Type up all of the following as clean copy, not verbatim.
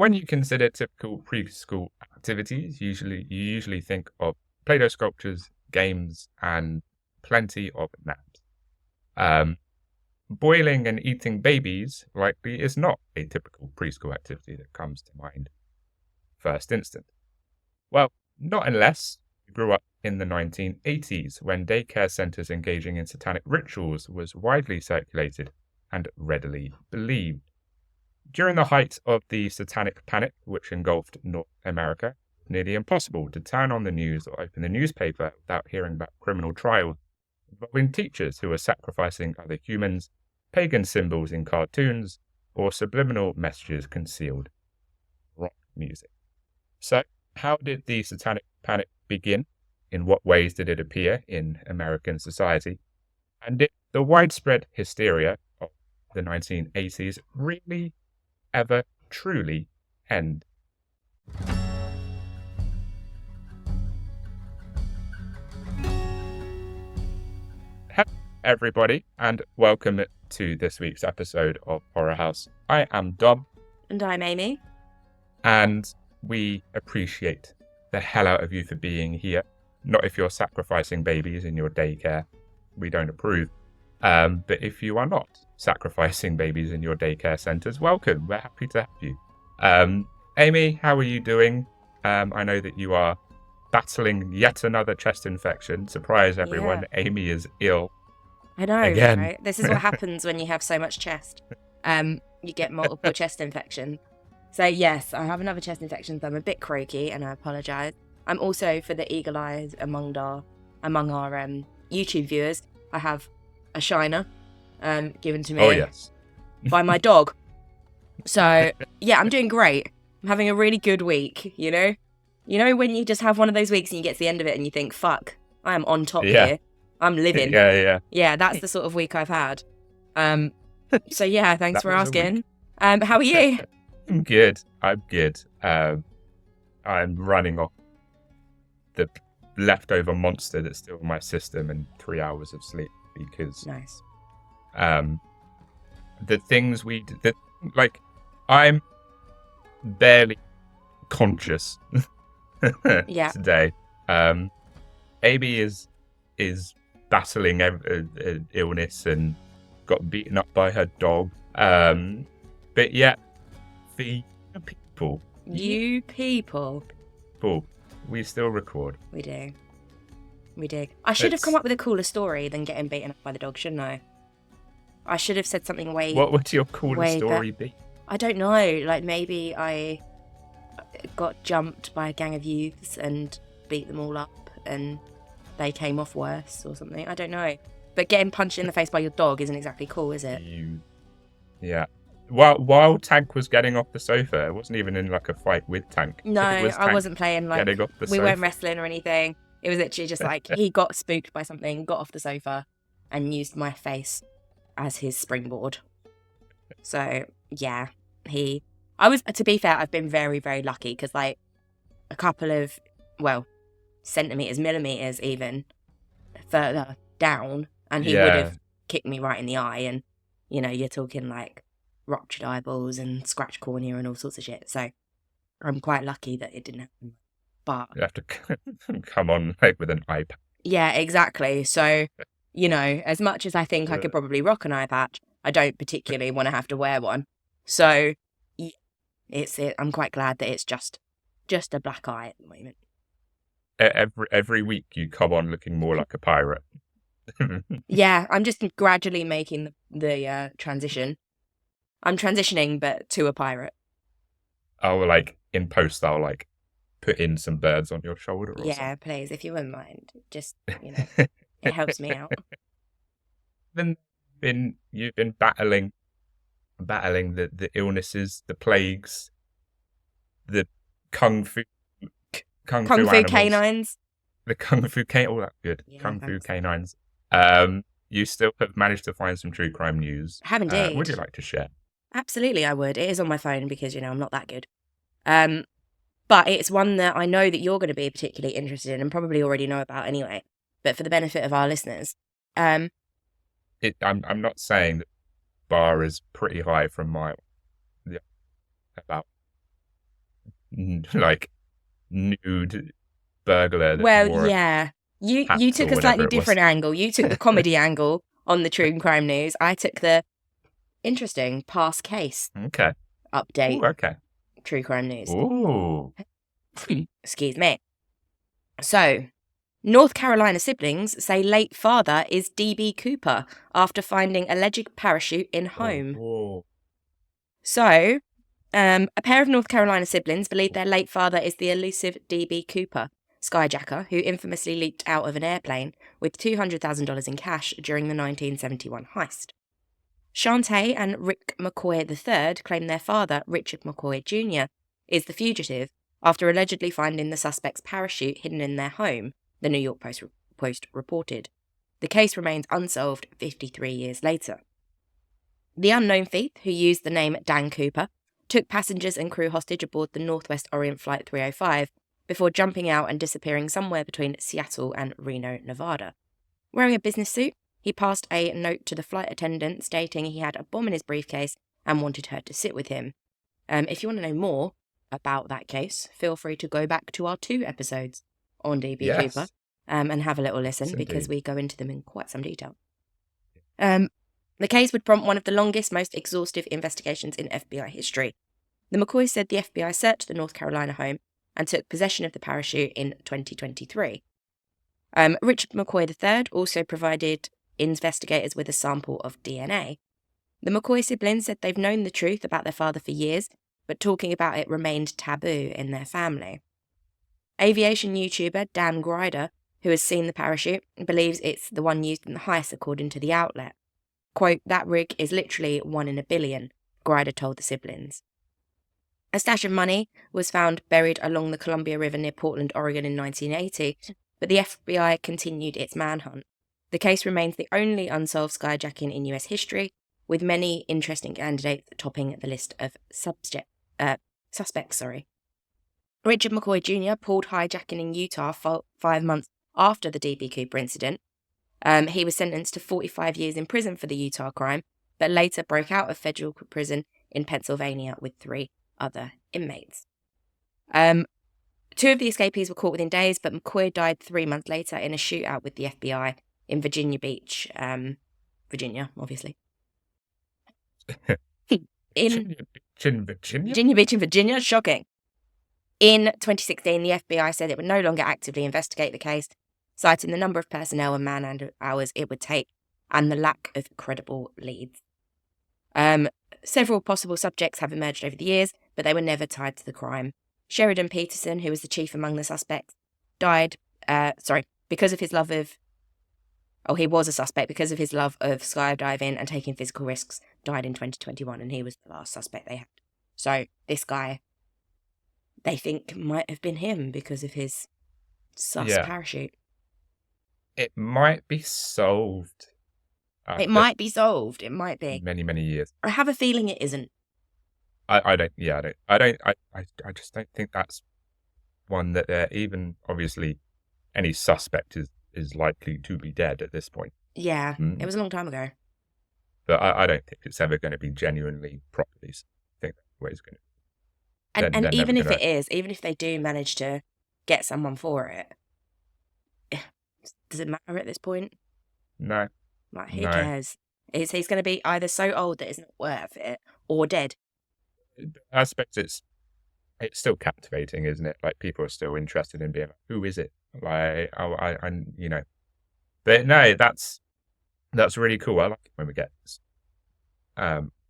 When you consider typical preschool activities, you usually think of Play-Doh sculptures, games, and plenty of naps. Boiling and eating babies likely is not a typical preschool activity that comes to mind first instant. Well, not unless you grew up in the 1980s when daycare centers engaging in satanic rituals was widely circulated and readily believed. During the height of the Satanic Panic, which engulfed North America, nearly impossible to turn on the news or open the newspaper without hearing about criminal trials involving teachers who were sacrificing other humans, pagan symbols in cartoons, or subliminal messages concealed in rock music. So, how did the Satanic Panic begin? In what ways did it appear in American society? And did the widespread hysteria of the 1980s really ever truly end? Hello, everybody, and welcome to this week's episode of Horror House. I am Dom. And I'm Amy. And we appreciate the hell out of you for being here. Not if you're sacrificing babies in your daycare. We don't approve. But if you are not sacrificing babies in your daycare centres, welcome. We're happy to have you. Amy, how are you doing? I know that you are battling yet another chest infection. Surprise, everyone. Yeah. Amy is ill. I know, again. Right? This is what happens when you have so much chest. You get multiple chest infections. So, yes, I have another chest infection, so I'm a bit croaky, and I apologise. I'm also, for the eagle eyes among our YouTube viewers, I have a shiner given to me by my dog. So, yeah, I'm doing great. I'm having a really good week, you know? You know when you just have one of those weeks and you get to the end of it and you think, fuck, I am on top here. I'm living. Yeah, that's the sort of week I've had. So, yeah, thanks for asking. How are you? I'm good. I'm running off the leftover monster that's still in my system and 3 hours of sleep because nice. The things we did, I'm barely conscious today. Amy is battling illness and got beaten up by her dog. But yet, the people, you people, we still record. We do. I should have come up with a cooler story than getting beaten up by the dog, shouldn't I? I should have said something way... What would your cooler story be? I don't know. Like, maybe I got jumped by a gang of youths and beat them all up and they came off worse or something. I don't know. But getting punched in the face by your dog isn't exactly cool, is it? Yeah. While Tank was getting off the sofa, it wasn't even in like a fight with Tank. No, I wasn't playing like we weren't wrestling or anything. It was literally just like he got spooked by something, got off the sofa, and used my face as his springboard. So yeah, to be fair, I've been very, very lucky because like a couple of millimeters even further down, and he would have kicked me right in the eye, and you know you're talking like ruptured eyeballs and scratched cornea and all sorts of shit. So I'm quite lucky that it didn't happen. But you have to come on like with an eye patch. Yeah, exactly. So, you know, as much as I think I could probably rock an eye patch, I don't particularly want to have to wear one. So I'm quite glad that it's just a black eye at the moment. Every week you come on looking more like a pirate. Yeah, I'm just gradually making the transition. I'm transitioning, but to a pirate. Oh, like in post, I'll like put in some birds on your shoulder. Or something. Please, if you wouldn't mind. Just, you know, it helps me out. You've been battling the illnesses, the plagues, the kung fu canines. The kung fu canines. Oh, that's good. Yeah, kung fu canines. You still have managed to find some true crime news. I have indeed. Would you like to share? Absolutely, I would. It is on my phone because, you know, I'm not that good. But it's one that I know that you're going to be particularly interested in and probably already know about anyway. But for the benefit of our listeners. I'm not saying that bar is pretty high from my... Yeah, about like nude burglar that Well, wore a yeah. You hat took or a slightly whatever it was. different angle. You took the comedy angle on the true crime news. I took the interesting past case Okay. update Ooh, okay. true crime news. Ooh. Excuse me. So, North Carolina siblings say late father is D.B. Cooper after finding alleged parachute in home. Oh. So, a pair of North Carolina siblings believe their late father is the elusive D.B. Cooper, skyjacker who infamously leaped out of an airplane with $200,000 in cash during the 1971 heist. Shantae and Rick McCoy III claim their father, Richard McCoy Jr., is the fugitive after allegedly finding the suspect's parachute hidden in their home, the New York Post reported. The case remains unsolved 53 years later. The unknown thief, who used the name Dan Cooper, took passengers and crew hostage aboard the Northwest Orient Flight 305 before jumping out and disappearing somewhere between Seattle and Reno, Nevada. Wearing a business suit, he passed a note to the flight attendant stating he had a bomb in his briefcase and wanted her to sit with him. If you want to know more about that case, feel free to go back to our 2 episodes on D.B. Cooper and have a little listen, Yes, because indeed. we go into them in quite some detail. The case would prompt one of the longest, most exhaustive investigations in FBI history. The McCoys said the FBI searched the North Carolina home and took possession of the parachute in 2023. Richard McCoy III also provided investigators with a sample of DNA. The McCoy siblings said they've known the truth about their father for years, but talking about it remained taboo in their family. Aviation YouTuber Dan Grider, who has seen the parachute, believes it's the one used in the heist, according to the outlet. Quote, "That rig is literally 1 in a billion," Grider told the siblings. A stash of money was found buried along the Columbia River near Portland, Oregon in 1980, but the FBI continued its manhunt. The case remains the only unsolved skyjacking in US history, with many interesting candidates topping the list of suspects. Richard McCoy Jr. pulled hijacking in Utah 5 months after the D.B. Cooper incident. He was sentenced to 45 years in prison for the Utah crime, but later broke out of federal prison in Pennsylvania with 3 other inmates. 2 of the escapees were caught within days, but McCoy died 3 months later in a shootout with the FBI in Virginia Beach, Virginia, obviously. Virginia Beach in Virginia? Virginia Beach in Virginia, shocking. In 2016, the FBI said it would no longer actively investigate the case, citing the number of personnel and man-hours it would take and the lack of credible leads. Several possible subjects have emerged over the years, but they were never tied to the crime. Sheridan Peterson, who was the chief among the suspects, died, because of his love of... he was a suspect because of his love of skydiving and taking physical risks, died in 2021, and he was the last suspect they had. So this guy, they think, might have been him because of his parachute. It might be solved. It might be solved. It might be. Many, many years. I have a feeling it isn't. I just don't think that's one that even, obviously, any suspect is likely to be dead at this point. Yeah, It was a long time ago. But I don't think it's ever going to be genuinely properly. I think that's the way it's going to. And even if it is, even if they do manage to get someone for it, does it matter at this point? No. Like, who cares? He's going to be either so old that it's not worth it, or dead. I suppose it's still captivating, isn't it? Like, people are still interested in being like, who is it? Like, But no, that's really cool. I like it when we get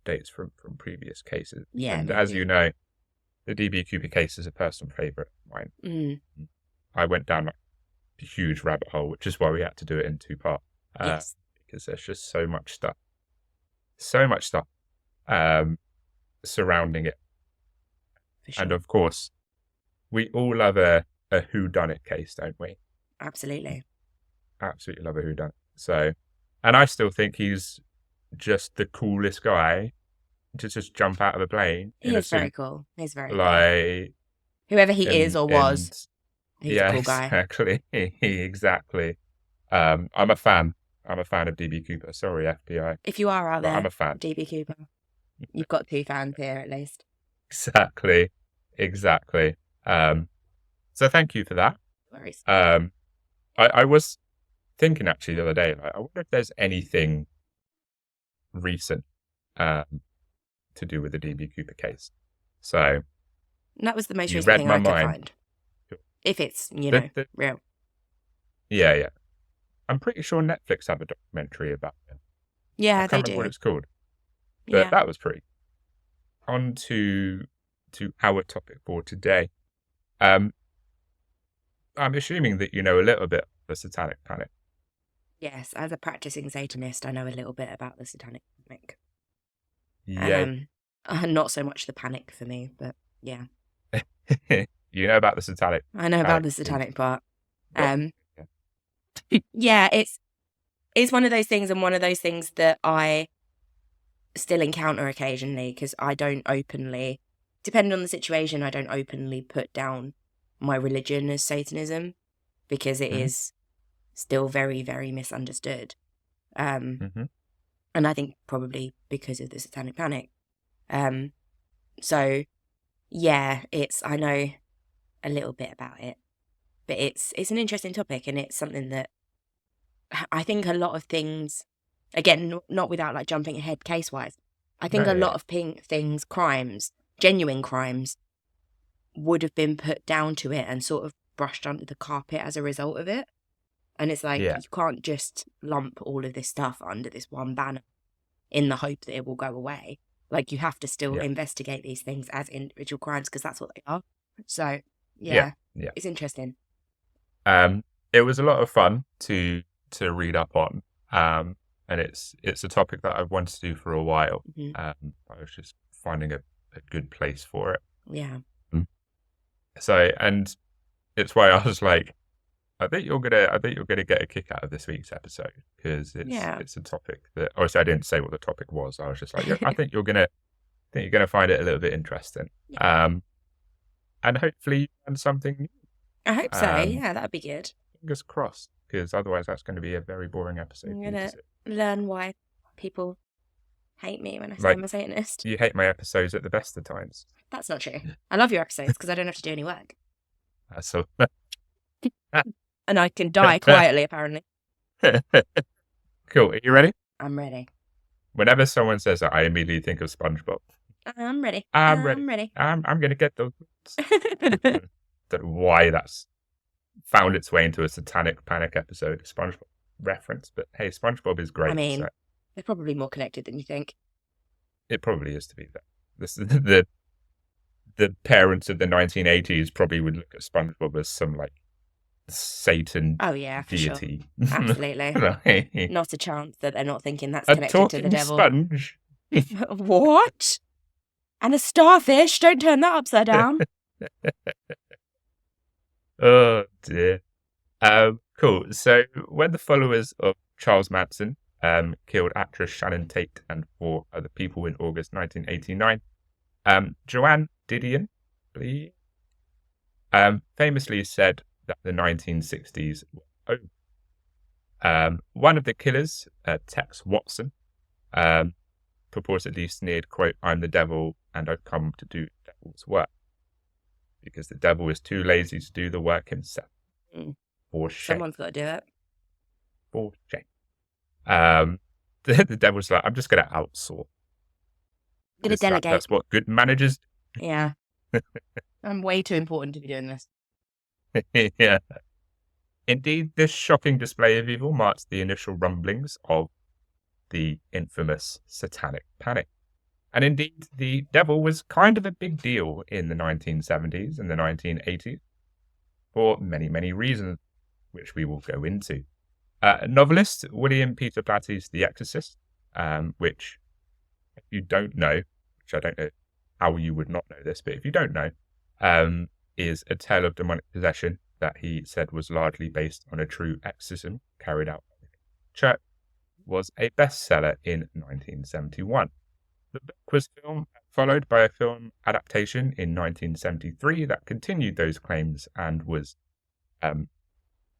dates from previous cases. Yeah. And as you know, the D.B. Cooper case is a personal favourite of mine. I went down a huge rabbit hole, which is why we had to do it in 2 parts. Yes. Because there's just so much stuff surrounding it. For sure. And of course, we all love a whodunit case, don't we? Absolutely. Absolutely love a whodunit. So, and I still think he's just the coolest guy to just jump out of a plane. He is very cool. He's very cool. Whoever he is or was, he's a cool guy. Exactly. I'm a fan. I'm a fan of D.B. Cooper. Sorry, FBI. If you are out there, I'm a fan. D.B. Cooper. You've got 2 fans here at least. Exactly. Exactly. So thank you for that. No worries. I was thinking actually the other day, like, I wonder if there's anything recent to do with the DB Cooper case. So And that was the most you recent read thing my I could mind. find. If it's, The- real. yeah. I'm pretty sure Netflix have a documentary about it. Yeah, I they can't remember do. what it's called, but Yeah. that was pretty. On to our topic for today. I'm assuming that you know a little bit of the Satanic Panic. Yes, as a practicing Satanist, I know a little bit about the Satanic Panic. Yay. Not so much the panic for me, but yeah. You know about the Satanic I know about Panic. the satanic part. Yeah. Yeah, it's one of those things, and one of those things that I still encounter occasionally, because I don't openly, depending on the situation, I don't openly put down my religion as Satanism, because it is still very, very misunderstood. And I think probably because of the Satanic Panic. So yeah, I know a little bit about it, but it's an interesting topic, and it's something that I think a lot of things, again, not without like jumping ahead case wise, I think a lot of things, crimes, genuine crimes, would have been put down to it and sort of brushed under the carpet as a result of it. And it's like, you can't just lump all of this stuff under this one banner in the hope that it will go away. Like, you have to still investigate these things as individual crimes, because that's what they are. So, yeah, it's interesting. It was a lot of fun to read up on, and it's a topic that I've wanted to do for a while. I was just finding a good place for it. Yeah. So, and it's why I was like, I think you're gonna get a kick out of this week's episode, because it's a topic that, obviously I didn't say what the topic was. I was just like, I think you're gonna find it a little bit interesting. And hopefully you learn something new. I hope so. Yeah, that'd be good. Fingers crossed, because otherwise that's going to be a very boring episode. I'm gonna learn why people hate me when I say I'm a Satanist. You hate my episodes at the best of times. That's not true. I love your episodes because I don't have to do any work. So, and I can die quietly, apparently. Cool. Are you ready? I'm ready. Whenever someone says that, I immediately think of SpongeBob. I'm ready. I'm ready. I'm going to get those. Don't know why that's found its way into a Satanic Panic episode, SpongeBob reference, but hey, SpongeBob is great. I mean, they're probably more connected than you think. It probably is, to be fair. This is the parents of the 1980s probably would look at SpongeBob as some like Satan deity. Sure. Absolutely. Like, not a chance that they're not thinking that's a connected to the devil. Sponge. What? And a starfish? Don't turn that upside down. Oh dear. Cool. So when the followers of Charles Manson killed actress Shannon Tate and 4 other people in August 1989, Joanne Didion, famously said that the 1960s were over. One of the killers, Tex Watson, purportedly sneered, quote, "I'm the devil and I've come to do the devil's work," because the devil is too lazy to do the work himself. For shame. Someone's got to do it. For shame. The devil's like, I'm just going to outsource. Going to delegate. That's what good managers do. Yeah. I'm way too important to be doing this. Yeah. Indeed, this shocking display of evil marks the initial rumblings of the infamous Satanic Panic. And indeed, the devil was kind of a big deal in the 1970s and the 1980s for many, many reasons, which we will go into. Novelist William Peter Blatty's The Exorcist, which, if you don't know, which I don't know how you would not know this, but if you don't know, is a tale of demonic possession that he said was largely based on a true exorcism carried out by the church, was a bestseller in 1971. The book was followed by a film adaptation in 1973 that continued those claims and was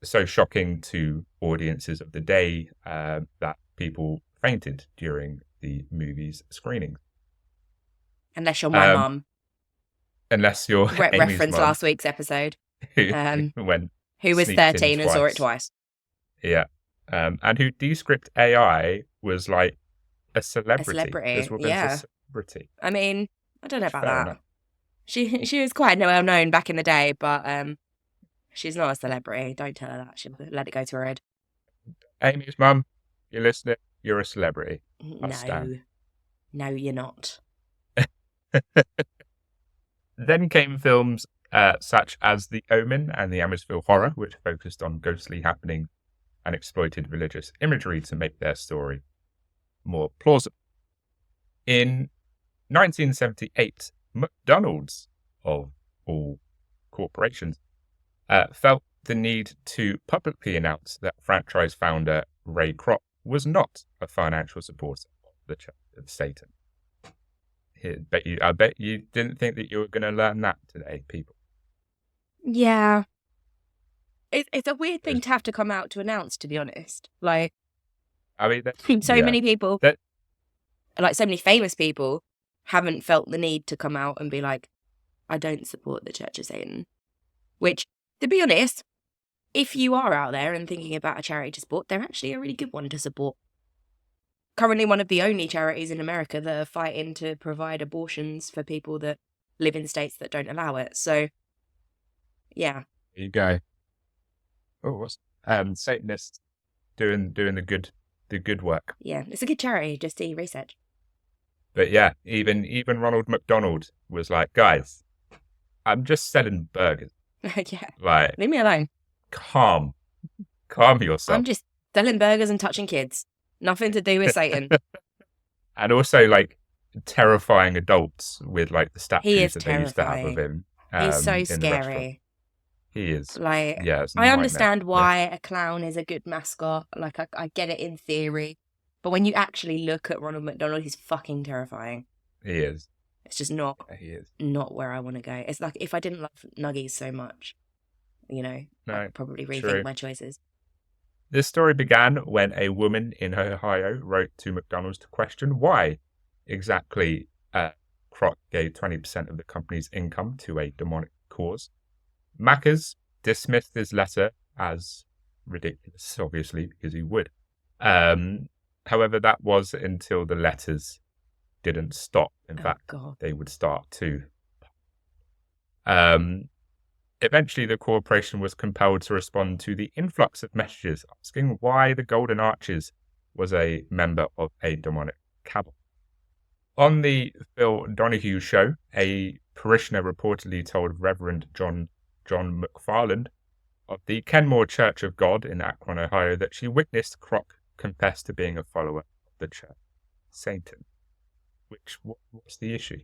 so shocking to audiences of the day that people fainted during the movie's screenings. Unless you're my mum. unless you're Amy's reference mum, last week's episode. who Who was sneaked in 13 and saw it twice. twice. Yeah. And who Descript AI was like a celebrity. celebrity, This woman's yeah. a celebrity. I mean, I don't know about Fair that. enough. She was quite well known back in the day, but she's not a celebrity. Don't tell her that. She'll let it go to her head. Amy's mum, you're listening, you're a celebrity. I stand. No, you're not. Then came films such as The Omen and The Amityville Horror, which focused on ghostly happenings and exploited religious imagery to make their story more plausible. In 1978, McDonald's, of all corporations, felt the need to publicly announce that franchise founder Ray Kroc was not a financial supporter of the Church of Satan. I bet you didn't think that you were going to learn that today, people. Yeah. It's a weird thing to have to come out to announce, to be honest. Like, I mean, many people, like so many famous people, haven't felt the need to come out and be like, I don't support the Church of Satan. Which, to be honest, if you are out there and thinking about a charity to support, they're actually a really good one to support. Currently one of the only charities in America that are fighting to provide abortions for people that live in states that don't allow it. So, yeah. There you go. Oh, what's Satanists doing the good work. Yeah, it's a good charity. Just do your research. But yeah, even Ronald McDonald was like, guys, I'm just selling burgers. Yeah. Like, leave me alone. Calm yourself. I'm just selling burgers and touching kids. Nothing to do with Satan. And also, like, terrifying adults with, like, the statues that terrifying. they used to have of him. He's so scary. He is. Like, yeah, I understand why a clown is a good mascot. Like, I get it in theory. But when you actually look at Ronald McDonald, he's fucking terrifying. He is. It's just not where I want to go. It's like, if I didn't love Nuggies so much, I'd probably rethink my choices. This story began when a woman in Ohio wrote to McDonald's to question why exactly Kroc gave 20% of the company's income to a demonic cause. Macca's dismissed his letter as ridiculous, obviously, because he would. However, that was until the letters didn't stop. In fact, they would start to. Eventually, the corporation was compelled to respond to the influx of messages asking why the Golden Arches was a member of a demonic cabal. On the Phil Donahue show, a parishioner reportedly told Reverend John McFarland of the Kenmore Church of God in Akron, Ohio, that she witnessed Kroc confess to being a follower of the Church of Satan. Which, what's the issue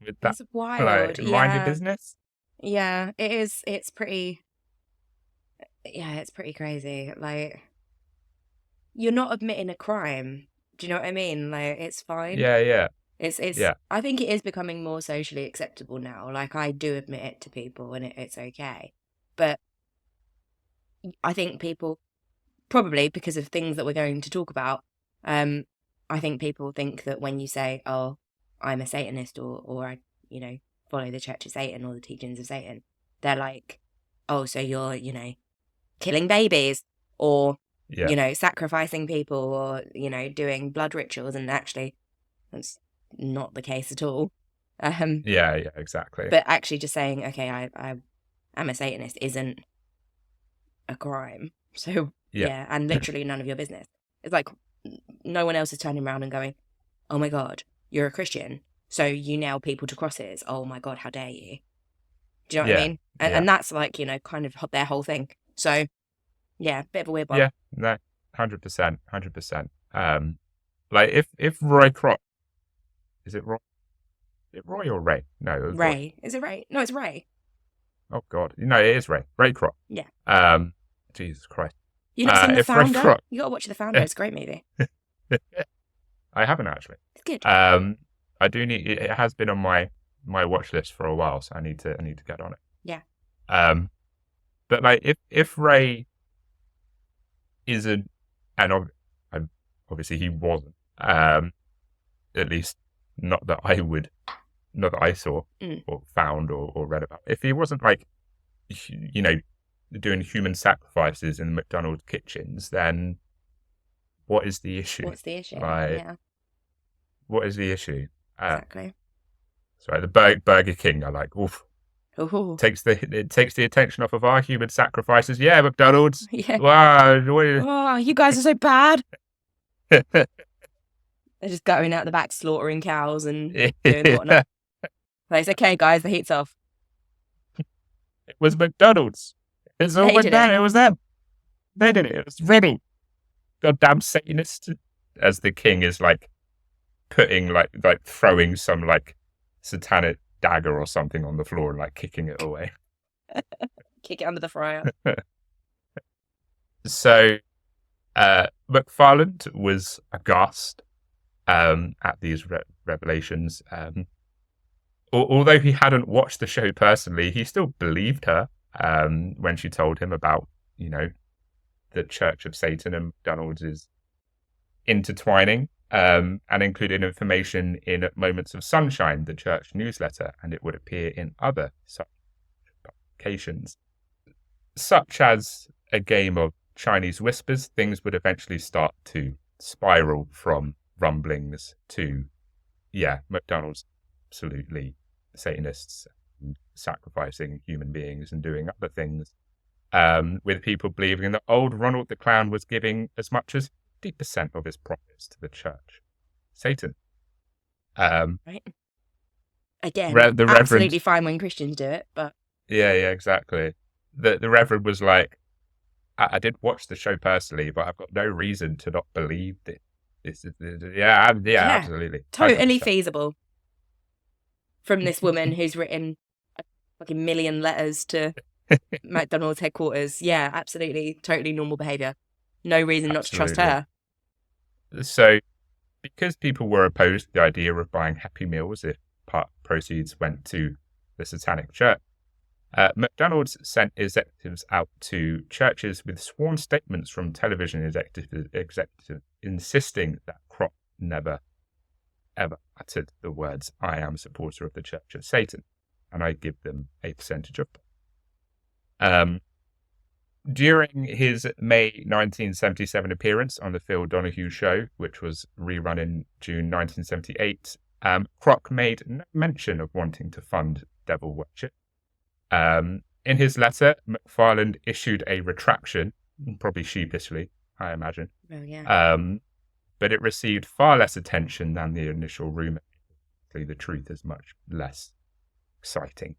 with that? It's wild. Mind your business? Yeah, it is. It's pretty crazy. Like, you're not admitting a crime. Do you know what I mean? Like, it's fine. Yeah. It's. Yeah. I think it is becoming more socially acceptable now. Like, I do admit it to people, and it's okay. But I think people, probably because of things that we're going to talk about, I think people think that when you say, "Oh, I'm a Satanist," or I, follow the Church of Satan or the teachings of Satan, they're like, "Oh, so you're, killing babies or sacrificing people or doing blood rituals," and actually, that's not the case at all. Yeah, exactly. But actually, just saying, "Okay, I am a Satanist," isn't a crime. So yeah, and literally none of your business. It's like no one else is turning around and going, "Oh my God, you're a Christian, so you nail people to crosses. Oh my God, how dare you?" Do you know what I mean? And that's like, kind of their whole thing. So yeah, bit of a weird one. Yeah, no, 100%. Like if Roy Kroc, is it Roy? Is it Roy or Ray? No, it was Ray. Roy. Is it Ray? No, it's Ray. Oh God, no, it is Ray. Ray Kroc. Yeah. Jesus Christ. You've not seen The Founder? Kroc... You got to watch The Founder. It's a great movie. I haven't actually. It's good. I do need. It has been on my watch list for a while, so I need to get on it. Yeah. But like if Ray isn't, and obviously he wasn't, at least not that I would not that I saw or found or read about. If he wasn't like, you know, doing human sacrifices in the McDonald's kitchens, then what is the issue? What's the issue? Like, Yeah, what is the issue? exactly. Sorry, the Burger King, I like, oof, Ooh. takes the attention off of our human sacrifices. Yeah, McDonald's. Yeah. Wow. Oh, you guys are so bad. They're just going out the back slaughtering cows and doing whatnot. Like, it's okay, guys, the heat's off. It was McDonald's. It's all with them. It was them. They did it. It was ready. Goddamn Satanist. As the king is like putting like throwing some like satanic dagger or something on the floor and like kicking it away. Kick it under the fryer. So McFarland was aghast at these revelations. Although he hadn't watched the show personally, he still believed her when she told him about, you know, the Church of Satan and McDonald's intertwining, and included information in Moments of Sunshine, the church newsletter, and it would appear in other such publications. Such as a game of Chinese whispers, things would eventually start to spiral from rumblings to, yeah, McDonald's absolutely Satanists sacrificing human beings and doing other things, with people believing that old Ronald the Clown was giving as much as 50% of his profits to the church. Satan. Right. Again, the absolutely Reverend, fine when Christians do it, but... Yeah, exactly. The Reverend was like, I did watch the show personally, but I've got no reason to not believe that this is... Yeah, absolutely. Totally feasible. From this woman who's written a fucking million letters to McDonald's headquarters. Yeah, absolutely. Totally normal behaviour. No reason not to trust her. So, because people were opposed to the idea of buying Happy Meals if part proceeds went to the Satanic Church, McDonald's sent executives out to churches with sworn statements from television executives insisting that Kroc never, ever uttered the words, "I am a supporter of the Church of Satan, and I give them a percentage of them." During his May 1977 appearance on the Phil Donahue Show, which was rerun in June 1978, Kroc made no mention of wanting to fund devil worship. In his letter, McFarland issued a retraction, probably sheepishly, I imagine. Oh, yeah. But it received far less attention than the initial rumor. The truth is much less exciting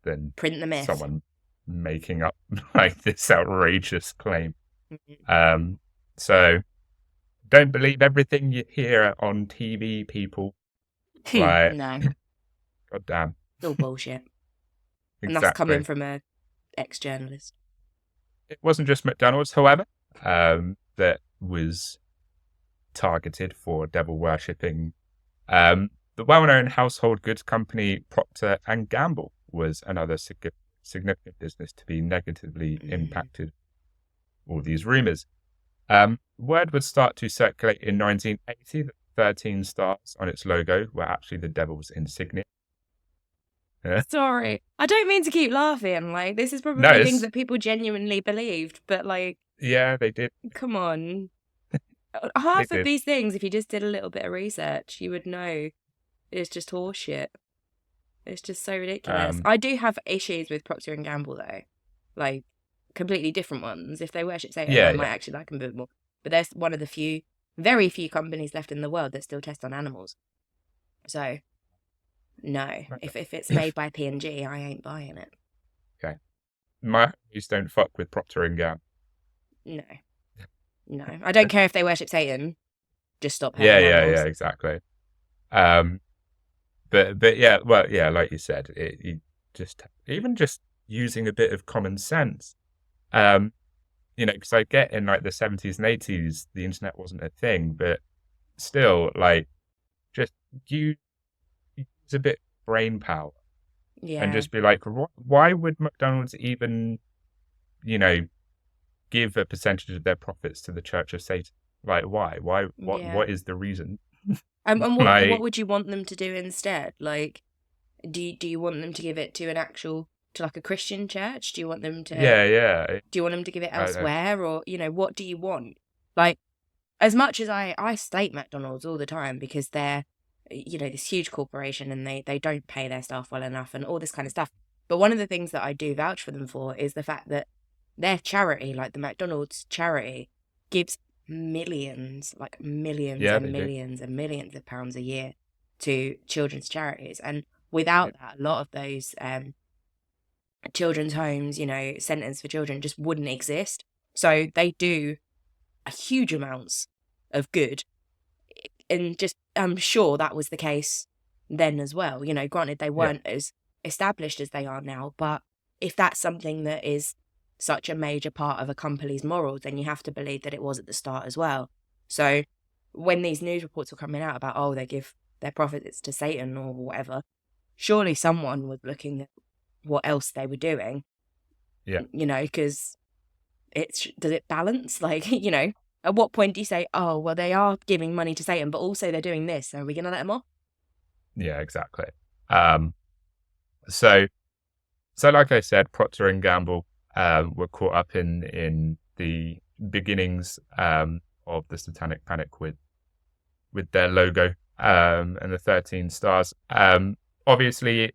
than print the myth. Someone making up like this outrageous claim. Mm-hmm. So don't believe everything you hear on TV, people. Like, no. God damn. It's all bullshit. Exactly. And that's coming from an ex-journalist. It wasn't just McDonald's, however, that was targeted for devil worshipping. The well-known household goods company Procter & Gamble was another significant business to be negatively impacted. All these rumors. Word would start to circulate in 1980 that 13 stars on its logo were actually the devil's insignia. Yeah. Sorry, I don't mean to keep laughing. Like, this is probably things that people genuinely believed, but like, yeah, they did. Come on, half of these things, if you just did a little bit of research, you would know it's just horseshit. It's just so ridiculous. I do have issues with Procter and Gamble though, like completely different ones. If they worship Satan, I might actually like them a bit more. But there's one of the very few companies left in the world that still test on animals. So. No, if it's made by P&G, I ain't buying it. Okay. My homies don't fuck with Procter & Gamble. No. I don't care if they worship Satan. Just stop having animals. Yeah, exactly. But yeah, well, yeah, like you said, even just using a bit of common sense. You know, because I get in like the 70s and 80s, the internet wasn't a thing, but still, like, just use a bit of brain power, and just be like, why would McDonald's even, you know, give a percentage of their profits to the Church of Satan? Like, why? What is the reason? And what Like, would you want them to do instead? Like, do you want them to give it to like a Christian church? Do you want them to yeah. do you want them to give it I, I, elsewhere, or what do you want? Like, as much as I state McDonald's all the time because they're this huge corporation and they don't pay their staff well enough and all this kind of stuff. But one of the things that I do vouch for them for is the fact that their charity, like the McDonald's charity, gives millions, like millions yeah, and they do. millions and millions of pounds a year to children's charities. And without that, a lot of those children's homes, centers for children just wouldn't exist. So they do a huge amounts of good. And just, I'm sure that was the case then as well. Granted, they weren't as established as they are now, but if that's something that is such a major part of a company's morals, then you have to believe that it was at the start as well. So when these news reports were coming out about, they give their profits to Satan or whatever, surely someone was looking at what else they were doing. Yeah. Because does it balance? Like, at what point do you say, oh, well, they are giving money to Satan, but also they're doing this. Are we going to let them off? Yeah, exactly. So like I said, Procter and Gamble were caught up in the beginnings of the Satanic Panic with their logo and the 13 stars. Obviously,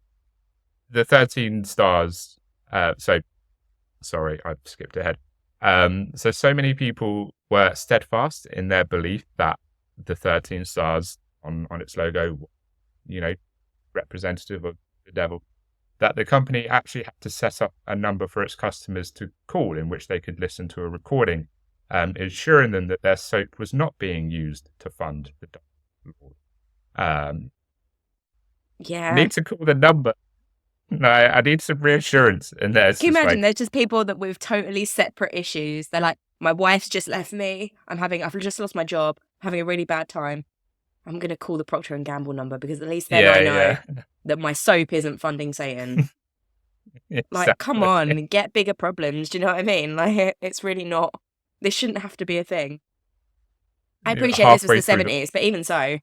the 13 stars. Sorry, I skipped ahead. So many people were steadfast in their belief that the 13 stars on its logo, representative of the devil, that the company actually had to set up a number for its customers to call in which they could listen to a recording, ensuring them that their soap was not being used to fund the Lord. Yeah. Need to call the number. No, I need some reassurance. And there's Can you imagine? There's just people that with totally separate issues. They're like, my wife's just left me. I've just lost my job. I'm having a really bad time. I'm going to call the Procter and Gamble number because at least then I know that my soap isn't funding Satan. Exactly. Like, come on, get bigger problems. Do you know what I mean? Like, it's really not. This shouldn't have to be a thing. I appreciate this was the 70s, but even so,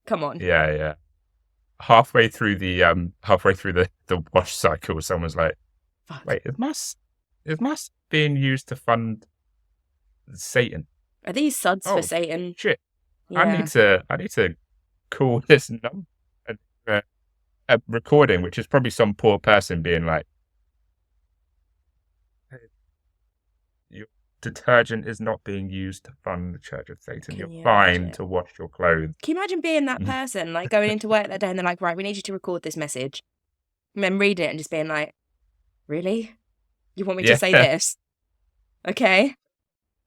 come on. Yeah. Halfway through the wash cycle, someone's like, Fuck. "Wait, is mass being used to fund Satan? Are these suds for Satan? Shit! Yeah. I need to call this number a recording, which is probably some poor person being like, hey, your detergent is not being used to fund the Church of Satan. You're fine to wash your clothes." Can you imagine being that person, like going into work that day and they're like, right, we need you to record this message, and then read it and just being like, really? You want me to say this? Okay,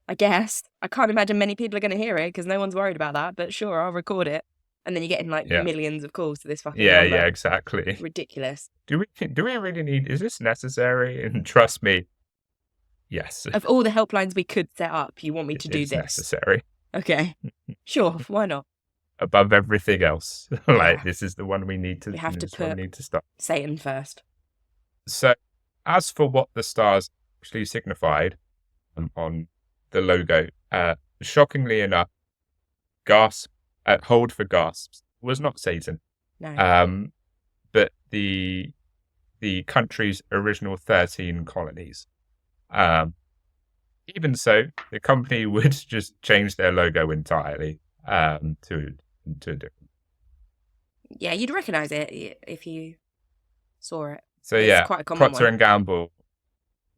I guess. I can't imagine many people are going to hear it because no one's worried about that, but sure, I'll record it. And then you're getting like millions of calls to this fucking number. Yeah, exactly. Ridiculous. Do we really need, is this necessary? And trust me, yes. Of all the helplines we could set up, you want me to do this? It's necessary. Okay. Sure, why not? Above everything else. Like, this is the one we need to, we have to put stop. Satan first. So, as for what the stars actually signified on the logo, shockingly enough, hold for gasps was not Satan. No. But the country's original 13 colonies. Even so, the company would just change their logo entirely to a different. Yeah, you'd recognise it if you saw it. So it's quite a common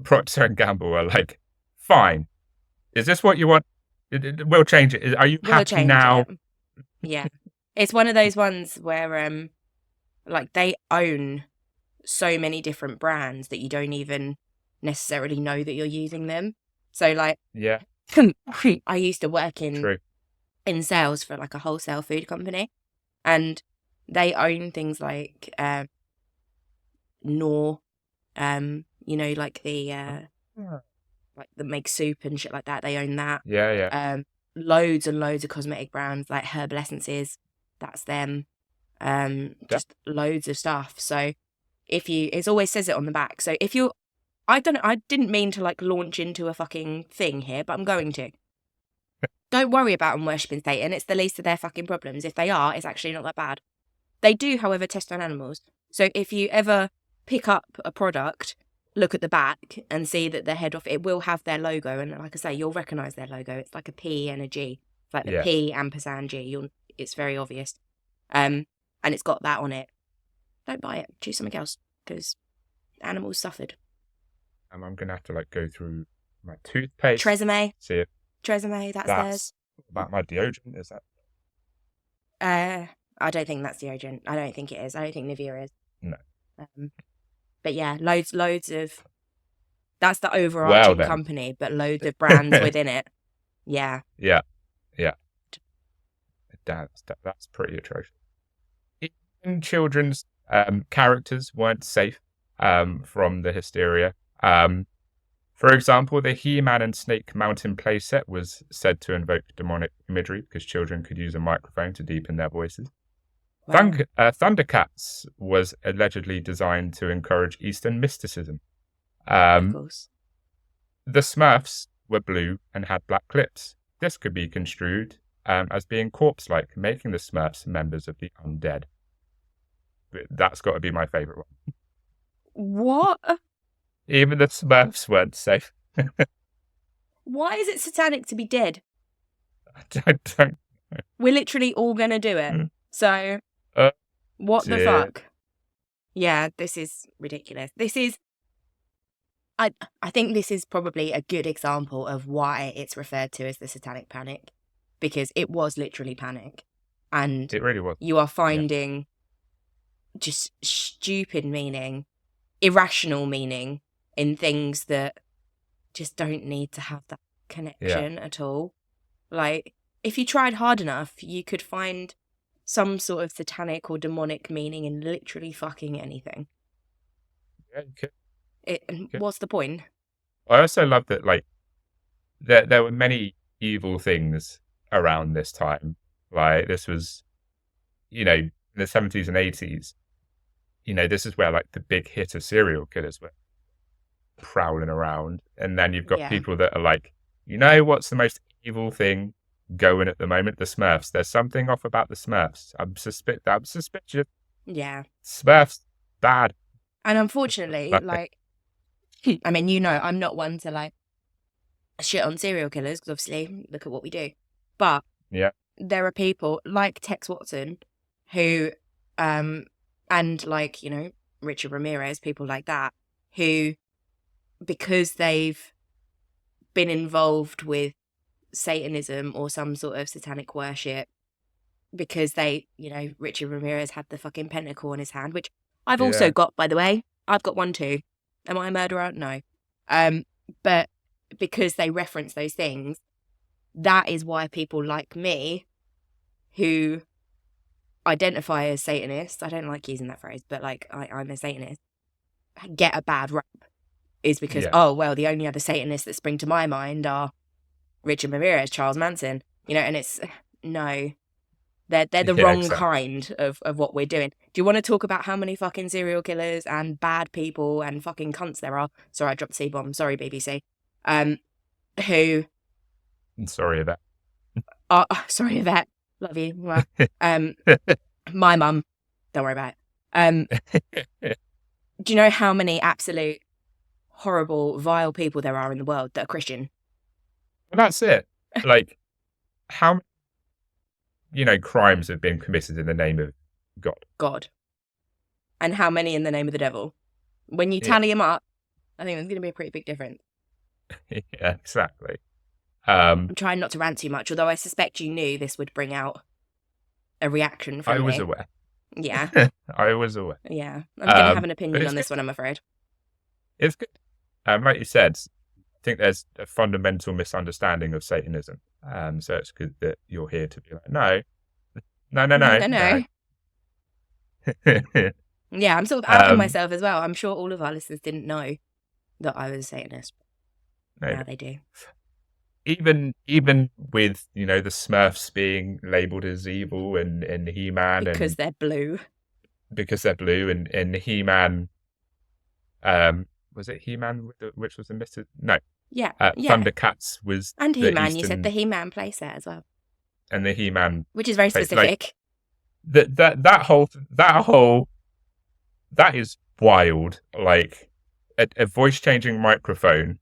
Procter and Gamble are like, fine. Is this what you want? We'll change it. Are you happy now? Yeah, it's one of those ones where like they own so many different brands that you don't even necessarily know that you're using them. So like, yeah, I used to work in sales for like a wholesale food company, and they own things like Knorr, like the like that make soup and shit like that. They own that. Yeah. Loads and loads of cosmetic brands like Herbal Essences, that's them. Just loads of stuff. So it always says it on the back. So if you, I didn't mean to like launch into a fucking thing here, but I'm going to. Don't worry about them worshipping Satan. It's the least of their fucking problems. If they are, it's actually not that bad. They do, however, test on animals. So if you ever pick up a product, look at the back and see that the head off, it will have their logo. And like I say, you'll recognise their logo. It's like a P and a G. It's like the P ampersand G. It's very obvious. And it's got that on it. Don't buy it. Choose something else because animals suffered. I'm going to have to like go through my toothpaste. Tresemme. See if Tresemme, that's theirs. About my deodorant, is that? I don't think that's deodorant. I don't think it is. I don't think Nivea is. No. But yeah, loads of. That's the overarching company, but loads of brands within it. Yeah. Yeah. That's pretty atrocious. Even children's characters weren't safe from the hysteria. For example, the He-Man and Snake Mountain playset was said to invoke demonic imagery because children could use a microphone to deepen their voices. Wow. Thundercats was allegedly designed to encourage Eastern mysticism. Of course. The Smurfs were blue and had black clips. This could be construed as being corpse-like, making the Smurfs members of the undead. That's got to be my favourite one. What? Even the Smurfs weren't safe. Why is it satanic to be dead? I don't know. We're literally all going to do it. So, what the fuck? Yeah, this is ridiculous. I think this is probably a good example of why it's referred to as the Satanic Panic. Because it was literally panic. And it really was. You are finding just stupid meaning, irrational meaning in things that just don't need to have that connection at all. Like, if you tried hard enough, you could find some sort of satanic or demonic meaning in literally fucking anything. Yeah, you could. What's the point? I also love that, like, there were many evil things around this time. Like, this was, in the 70s and 80s, this is where, like, the big hit of serial killers were prowling around. And then you've got people that are like, what's the most evil thing going at the moment? The Smurfs. There's something off about the Smurfs. I'm suspicious. Yeah. Smurfs, bad. And unfortunately, like, I mean, I'm not one to, like, shit on serial killers, because obviously, look at what we do. But there are people like Tex Watson who, and like, Richard Ramirez, people like that, who, because they've been involved with Satanism or some sort of satanic worship, because they, Richard Ramirez had the fucking pentacle in his hand, which I've also got, by the way. I've got one too. Am I a murderer? No. But because they reference those things, that is why people like me, who identify as Satanists, I don't like using that phrase, but like I'm a Satanist, get a bad rap. Is because, the only other Satanists that spring to my mind are Richard Ramirez, Charles Manson, and it's, no. They're the wrong kind of what we're doing. Do you want to talk about how many fucking serial killers and bad people and fucking cunts there are? Sorry, I dropped the C-bomb. Sorry, BBC. Who... Sorry, Yvette. Sorry, Yvette. Love you. Well, my mum. Don't worry about it. Do you know how many absolute horrible, vile people there are in the world that are Christian? Well, that's it. Like, how... crimes have been committed in the name of God. And how many in the name of the devil? When you tally them up, I think there's going to be a pretty big difference. Yeah, exactly. I'm trying not to rant too much, although I suspect you knew this would bring out a reaction from me. I was aware. Yeah. I was aware. Yeah. I'm going to have an opinion on this one, I'm afraid. It's good. Like you said, I think there's a fundamental misunderstanding of Satanism. So it's good that you're here to be like, no. Yeah, I'm sort of outing myself as well. I'm sure all of our listeners didn't know that I was a Satanist. Now they do. Even with, the Smurfs being labelled as evil and He-Man. Because they're blue. Because they're blue and He-Man... was it He-Man which was the Mr... No. Yeah. Thundercats was And the He-Man. You said Eastern, the He-Man playset as well, and the He-Man, which is very like, specific. that is wild. Like a voice changing microphone,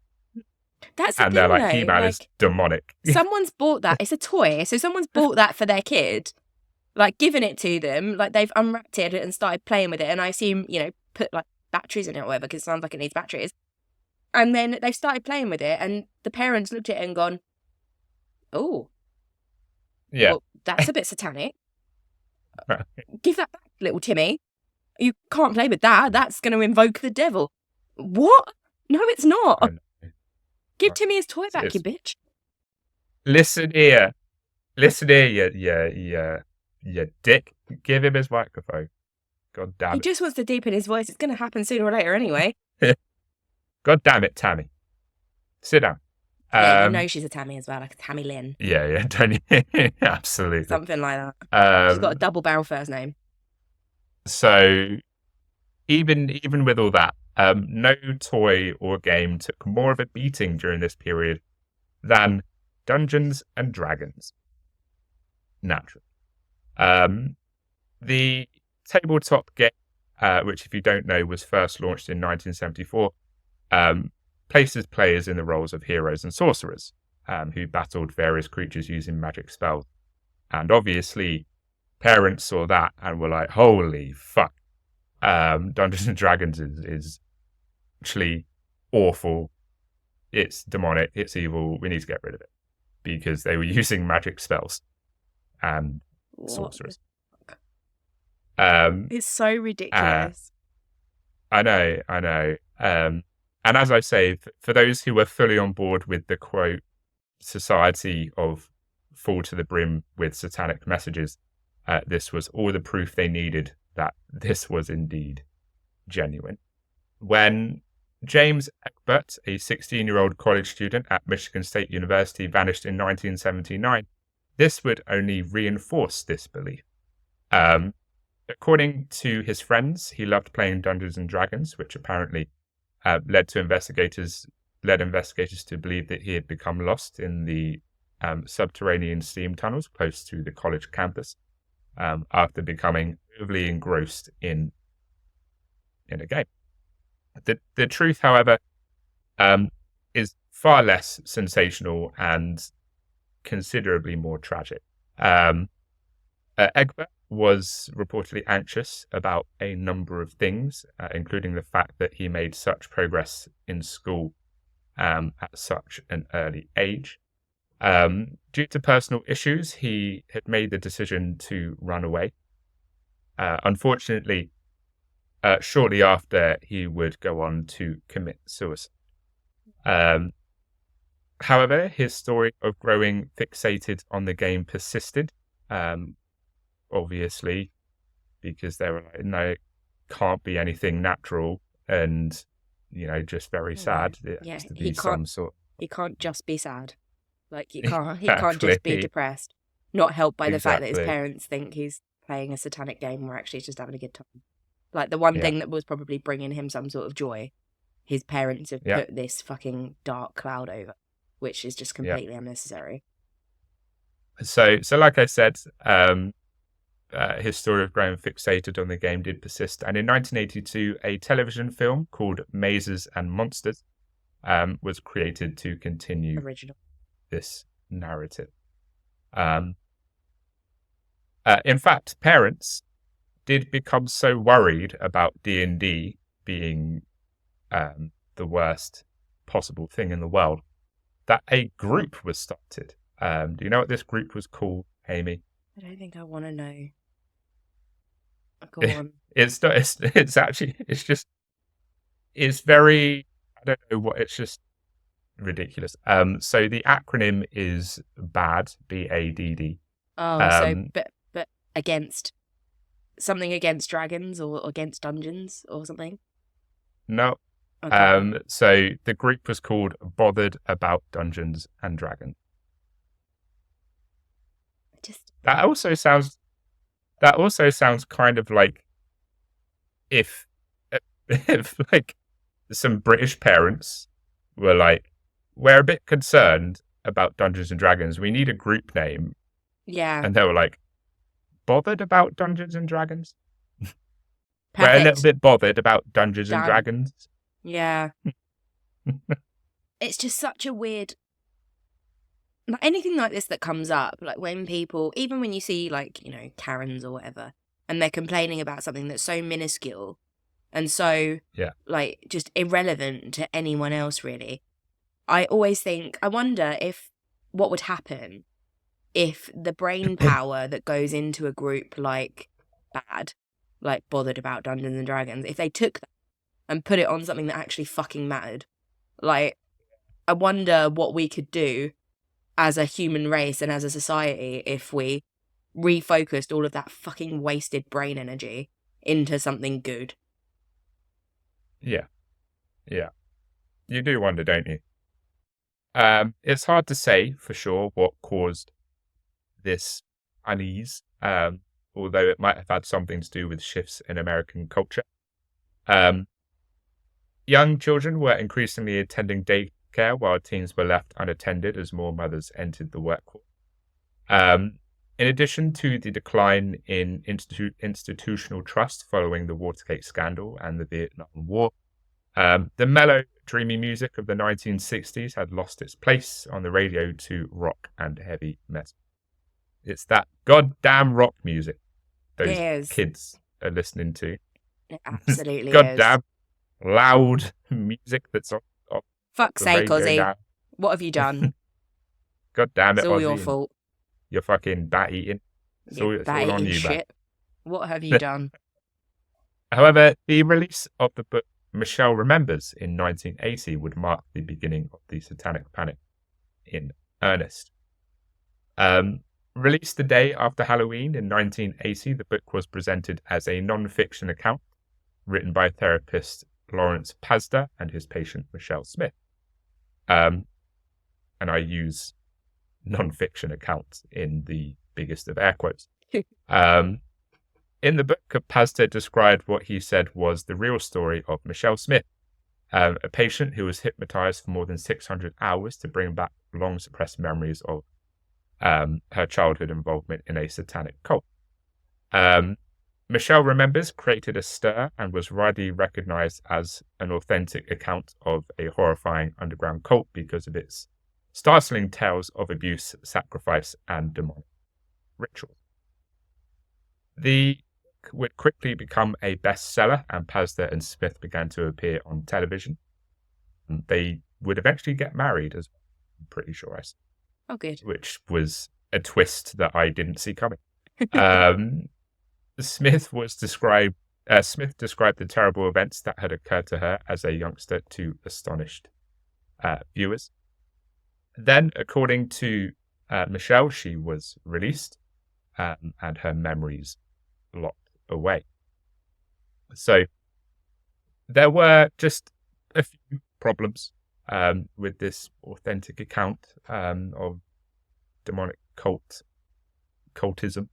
That's the and thing, they're like, though. He-Man is Like, demonic. someone's bought that. It's a toy, so someone's bought that for their kid, like given it to them, like they've unwrapped it and started playing with it, and I assume put like batteries in it or whatever because it sounds like it needs batteries. And then they've started playing with it, and the parents looked at it and gone, "Oh, Yeah. well, that's a bit satanic. Give that back, little Timmy. You can't play with that. That's going to invoke the devil." What? No, it's not. I know. Give Timmy his toy back, you It's- bitch. Listen here, you dick. Give him his microphone. God damn He it. just wants to deepen his voice. It's going to happen sooner or later anyway. God damn it, Tammy. Sit down. Yeah, you know she's a Tammy as well, like a Tammy Lynn. Yeah, don't you? Absolutely. Something like that. She's got a double barrel first name. So even with all that, no toy or game took more of a beating during this period than Dungeons and Dragons. Naturally. The tabletop game, which if you don't know was first launched in 1974, places players in the roles of heroes and sorcerers who battled various creatures using magic spells. And obviously, parents saw that and were like, holy fuck. Dungeons and Dragons is actually awful. It's demonic. It's evil. We need to get rid of it. Because they were using magic spells and sorcerers. It's so ridiculous. I know. And as I say, for those who were fully on board with the quote, society of full to the brim with satanic messages, this was all the proof they needed that this was indeed genuine. When James Egbert, a 16-year-old college student at Michigan State University, vanished in 1979, this would only reinforce this belief. According to his friends, he loved playing Dungeons and Dragons, which apparently led investigators to believe that he had become lost in the subterranean steam tunnels close to the college campus after becoming overly engrossed in a game. The truth, however, is far less sensational and considerably more tragic. Egbert was reportedly anxious about a number of things, including the fact that he made such progress in school at such an early age. Due to personal issues, he had made the decision to run away. Unfortunately, shortly after, he would go on to commit suicide. However, his story of growing fixated on the game persisted, obviously, because they were like, no, it can't be anything natural and, just very sad. It has to be some sort. He can't just be sad. Like, he can't just be depressed. Not helped by the fact that his parents think he's playing a satanic game or actually just having a good time. Like, the one thing that was probably bringing him some sort of joy, his parents have put this fucking dark cloud over, which is just completely unnecessary. So like I said, his story of growing fixated on the game did persist. And in 1982, a television film called Mazes and Monsters was created to continue this narrative. In fact, parents did become so worried about D&D being the worst possible thing in the world that a group was started. Do you know what this group was called, Amy? I don't think I want to know. Go on. It's very, I don't know what, it's just ridiculous. So the acronym is BADD, BADD. Oh, but against something against dragons or against dungeons or something? No. Okay. So the group was called Bothered About Dungeons and Dragons. That also sounds kind of like if like some British parents were like, we're a bit concerned about Dungeons and Dragons. We need a group name. Yeah. And they were like, bothered about Dungeons and Dragons? Perfect. We're a little bit bothered about Dungeons and Done. Dragons. Yeah. It's just such a weird... Like, anything like this that comes up, like when people, even when you see like, you know, Karens or whatever, and they're complaining about something that's so minuscule and so like just irrelevant to anyone else really, I always think, I wonder what would happen if the brain power that goes into a group like Bad, like Bothered About Dungeons and Dragons, if they took that and put it on something that actually fucking mattered. Like, I wonder what we could do as a human race and as a society if we refocused all of that fucking wasted brain energy into something good. Yeah. You do wonder, don't you? It's hard to say for sure what caused this unease, although it might have had something to do with shifts in American culture. Young children were increasingly attending daycare while teens were left unattended as more mothers entered the workforce. In addition to the decline in institutional trust following the Watergate scandal and the Vietnam War, the mellow, dreamy music of the 1960s had lost its place on the radio to rock and heavy metal. It's that goddamn rock music those kids are listening to. It absolutely goddamn loud music that's on fuck's sake, Ozzy. Now. What have you done? God damn it, it's all Ozzy. Your fault. You're fucking bat eating. It's all on you, shit. Man. What have you done? However, the release of the book Michelle Remembers in 1980 would mark the beginning of the Satanic Panic in earnest. Released the day after Halloween in 1980, the book was presented as a non-fiction account written by therapist Lawrence Pazder and his patient Michelle Smith. And I use non-fiction account in the biggest of air quotes. In the book, Pazder described what he said was the real story of Michelle Smith, a patient who was hypnotized for more than 600 hours to bring back long-suppressed memories of her childhood involvement in a satanic cult. Michelle Remembers created a stir and was widely recognized as an authentic account of a horrifying underground cult because of its startling tales of abuse, sacrifice, and demonic ritual. The book would quickly become a bestseller, and Pazder and Smith began to appear on television. They would eventually get married, as I'm pretty sure I said. Oh, good. Which was a twist that I didn't see coming. Smith described the terrible events that had occurred to her as a youngster to astonished viewers. Then, according to Michelle, she was released and her memories locked away. So there were just a few problems with this authentic account of demonic cultism.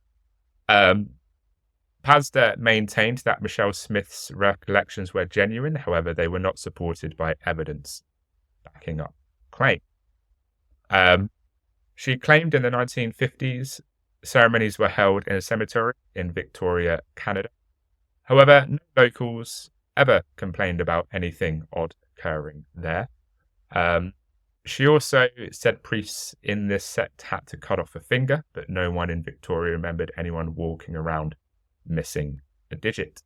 Pazder maintained that Michelle Smith's recollections were genuine, however, they were not supported by evidence backing up claim. She claimed in the 1950s ceremonies were held in a cemetery in Victoria, Canada. However, no locals ever complained about anything odd occurring there. She also said priests in this sect had to cut off a finger, but no one in Victoria remembered anyone walking around missing a digit.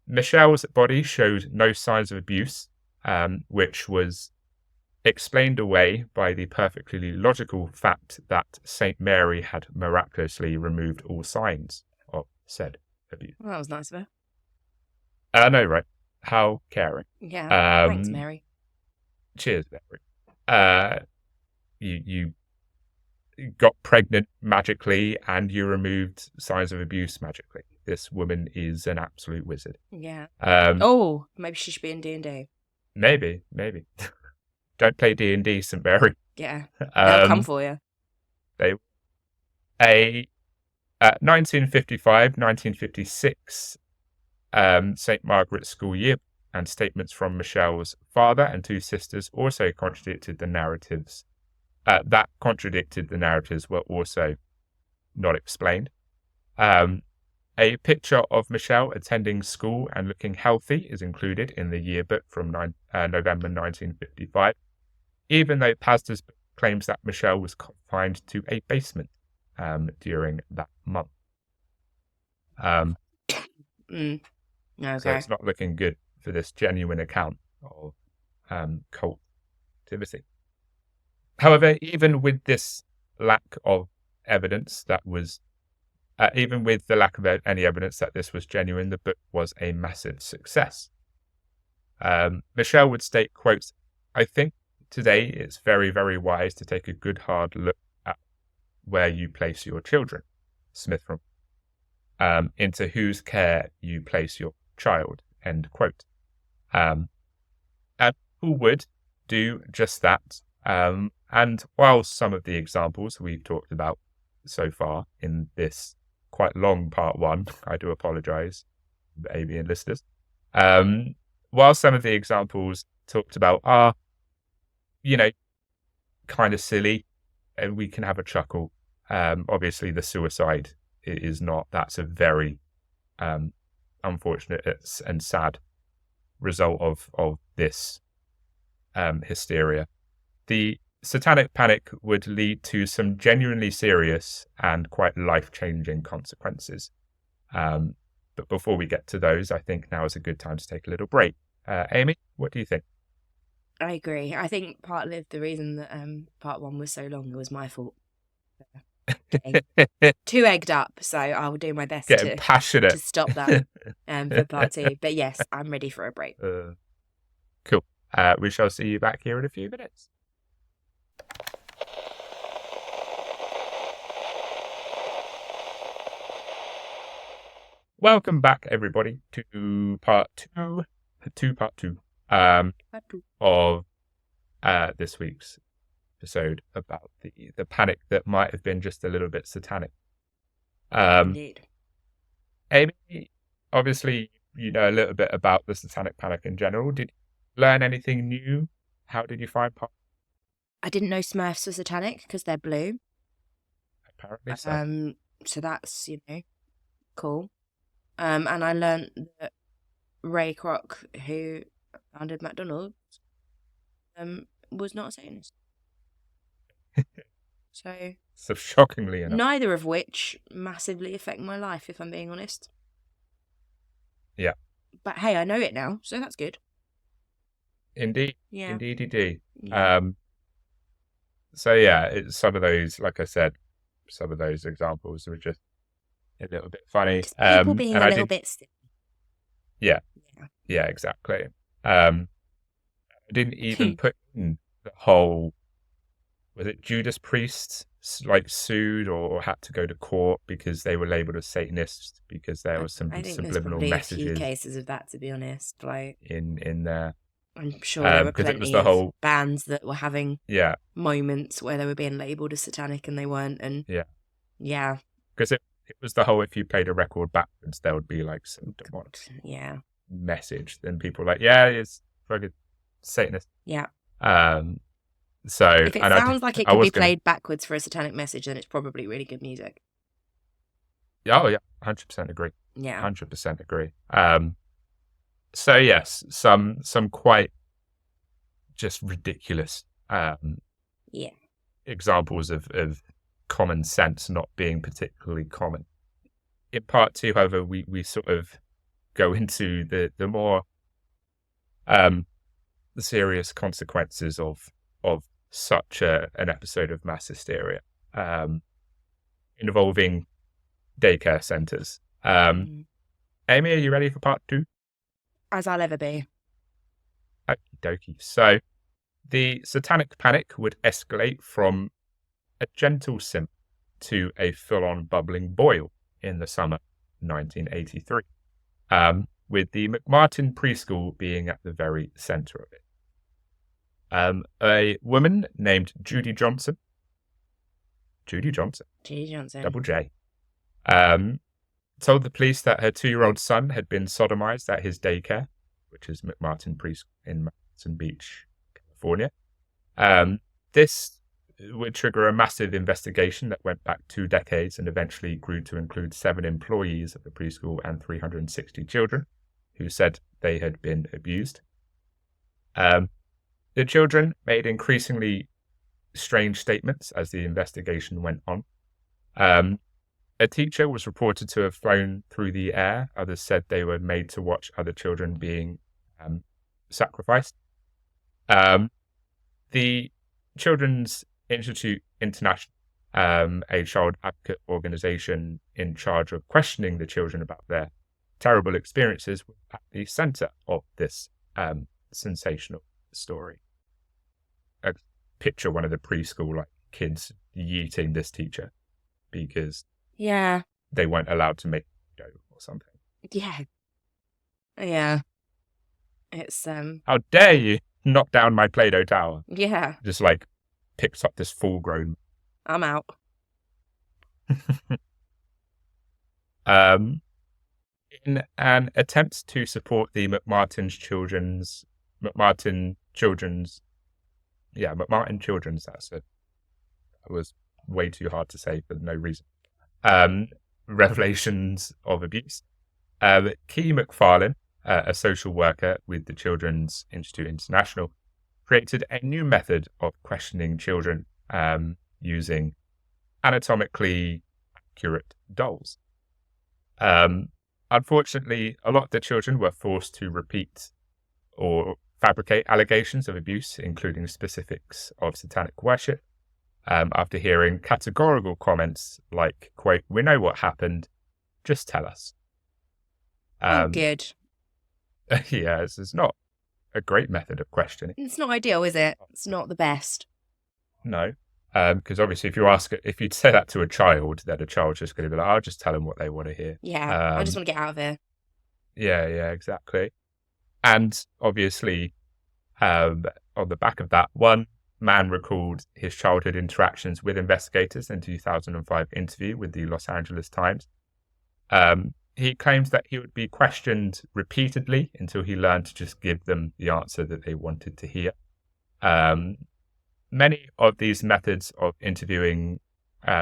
Michelle's body showed no signs of abuse, which was explained away by the perfectly logical fact that St. Mary had miraculously removed all signs of said abuse. Well, that was nice of her. I know, right? How caring. Yeah, thanks, Mary. Cheers, Mary. You got pregnant magically and you removed signs of abuse magically. This woman is an absolute wizard. Yeah. Maybe she should be in D&D. Maybe. Don't play D&D, St. Mary. Yeah, they'll come for you. 1955, 1956 St. Margaret's School year and statements from Michelle's father and 2 sisters also contradicted the narratives. That contradicted the narratives were also not explained. A picture of Michelle attending school and looking healthy is included in the yearbook from November 1955, even though Pazder's book claims that Michelle was confined to a basement during that month. Okay. So it's not looking good for this genuine account of cult activity. However, even with this lack of evidence that was, even with the lack of any evidence that this was genuine, the book was a massive success. Michelle would state, quotes, "I think today it's very, very wise to take a good hard look at where you place your children," Smith from, into whose care you place your child, end quote. And people would do just that. And while some of the examples we've talked about so far in this quite long part 1, I do apologize, avian listeners. While some of the examples talked about are, kind of silly, and we can have a chuckle. Obviously, the suicide is not. That's a very unfortunate and sad result of this hysteria. The Satanic Panic would lead to some genuinely serious and quite life-changing consequences. But before we get to those, I think now is a good time to take a little break. Amy, what do you think? I agree. I think part of the reason that part 1 was so long was my fault. Too egged up, so I'll do my best passionate to stop that for part 2. But yes, I'm ready for a break. Cool. We shall see you back here in a few minutes. Welcome back, everybody, to part two of this week's episode about the panic that might have been just a little bit satanic. Indeed. Amy, obviously, you know a little bit about the Satanic Panic in general. Did you learn anything new? How did you find part? I didn't know Smurfs were satanic because they're blue. Apparently so. So that's, cool. And I learnt that Ray Kroc, who founded McDonald's, was not a Satanist. So shockingly enough. Neither of which massively affect my life, if I'm being honest. Yeah. But hey, I know it now, so that's good. Indeed. Yeah. Indeed. Yeah. So yeah, it's some of those, like I said, some of those examples were just a little bit funny. Just people being a little bit silly. Yeah, exactly. I didn't even put in the whole, was it Judas Priest sued or had to go to court because they were labelled as Satanists because there was some subliminal messages. A few cases of that, to be honest. In there. I'm sure there were plenty of bands that were having moments where they were being labelled as satanic and they weren't. And yeah. Because it was the whole, if you played a record backwards, there would be some demonic message. Then people were like, it's fucking Satanist. Yeah. So if it sounds like it could be played backwards for a satanic message, then it's probably really good music. Oh, yeah. 100% agree. Yeah. 100% agree. So yes, some quite just ridiculous examples of common sense not being particularly common. In part 2, however, we sort of go into the more the serious consequences of such an episode of mass hysteria involving daycare centres. Amy, are you ready for part 2? As I'll ever be. Okie dokie. So, the Satanic Panic would escalate from a gentle simmer to a full-on bubbling boil in the summer 1983, with the McMartin Preschool being at the very centre of it. A woman named Judy Johnson, double J, told the police that her 2-year-old son had been sodomized at his daycare, which is McMartin Preschool in Manhattan Beach, California. This would trigger a massive investigation that went back 2 decades and eventually grew to include 7 employees of the preschool and 360 children who said they had been abused. The children made increasingly strange statements as the investigation went on. A teacher was reported to have flown through the air. Others said they were made to watch other children being sacrificed. The Children's Institute International, a child advocate organization in charge of questioning the children about their terrible experiences, was at the center of this sensational story. Picture one of the preschool kids yeeting this teacher because they weren't allowed to make dough or something. Yeah. It's How dare you knock down my Play-Doh tower? Yeah. Just picks up this full-grown. I'm out. In an attempt to support the McMartin Children's, that was way too hard to say for no reason. Revelations of abuse. Key McFarlane, a social worker with the Children's Institute International, created a new method of questioning children using anatomically accurate dolls. Unfortunately, a lot of the children were forced to repeat or fabricate allegations of abuse, including specifics of satanic worship, after hearing categorical comments like, quote, "We know what happened, just tell us." Good. Yeah, this is not a great method of questioning. It's not ideal, is it? It's not the best. No, because obviously if you'd say that to a child, then a child's just going to be like, "I'll just tell them what they want to hear." Yeah, I just want to get out of here. Yeah, exactly. And obviously, on the back of that, one man recalled his childhood interactions with investigators in a 2005 interview with the Los Angeles Times. He claims that he would be questioned repeatedly until he learned to just give them the answer that they wanted to hear. Many of these methods of interviewing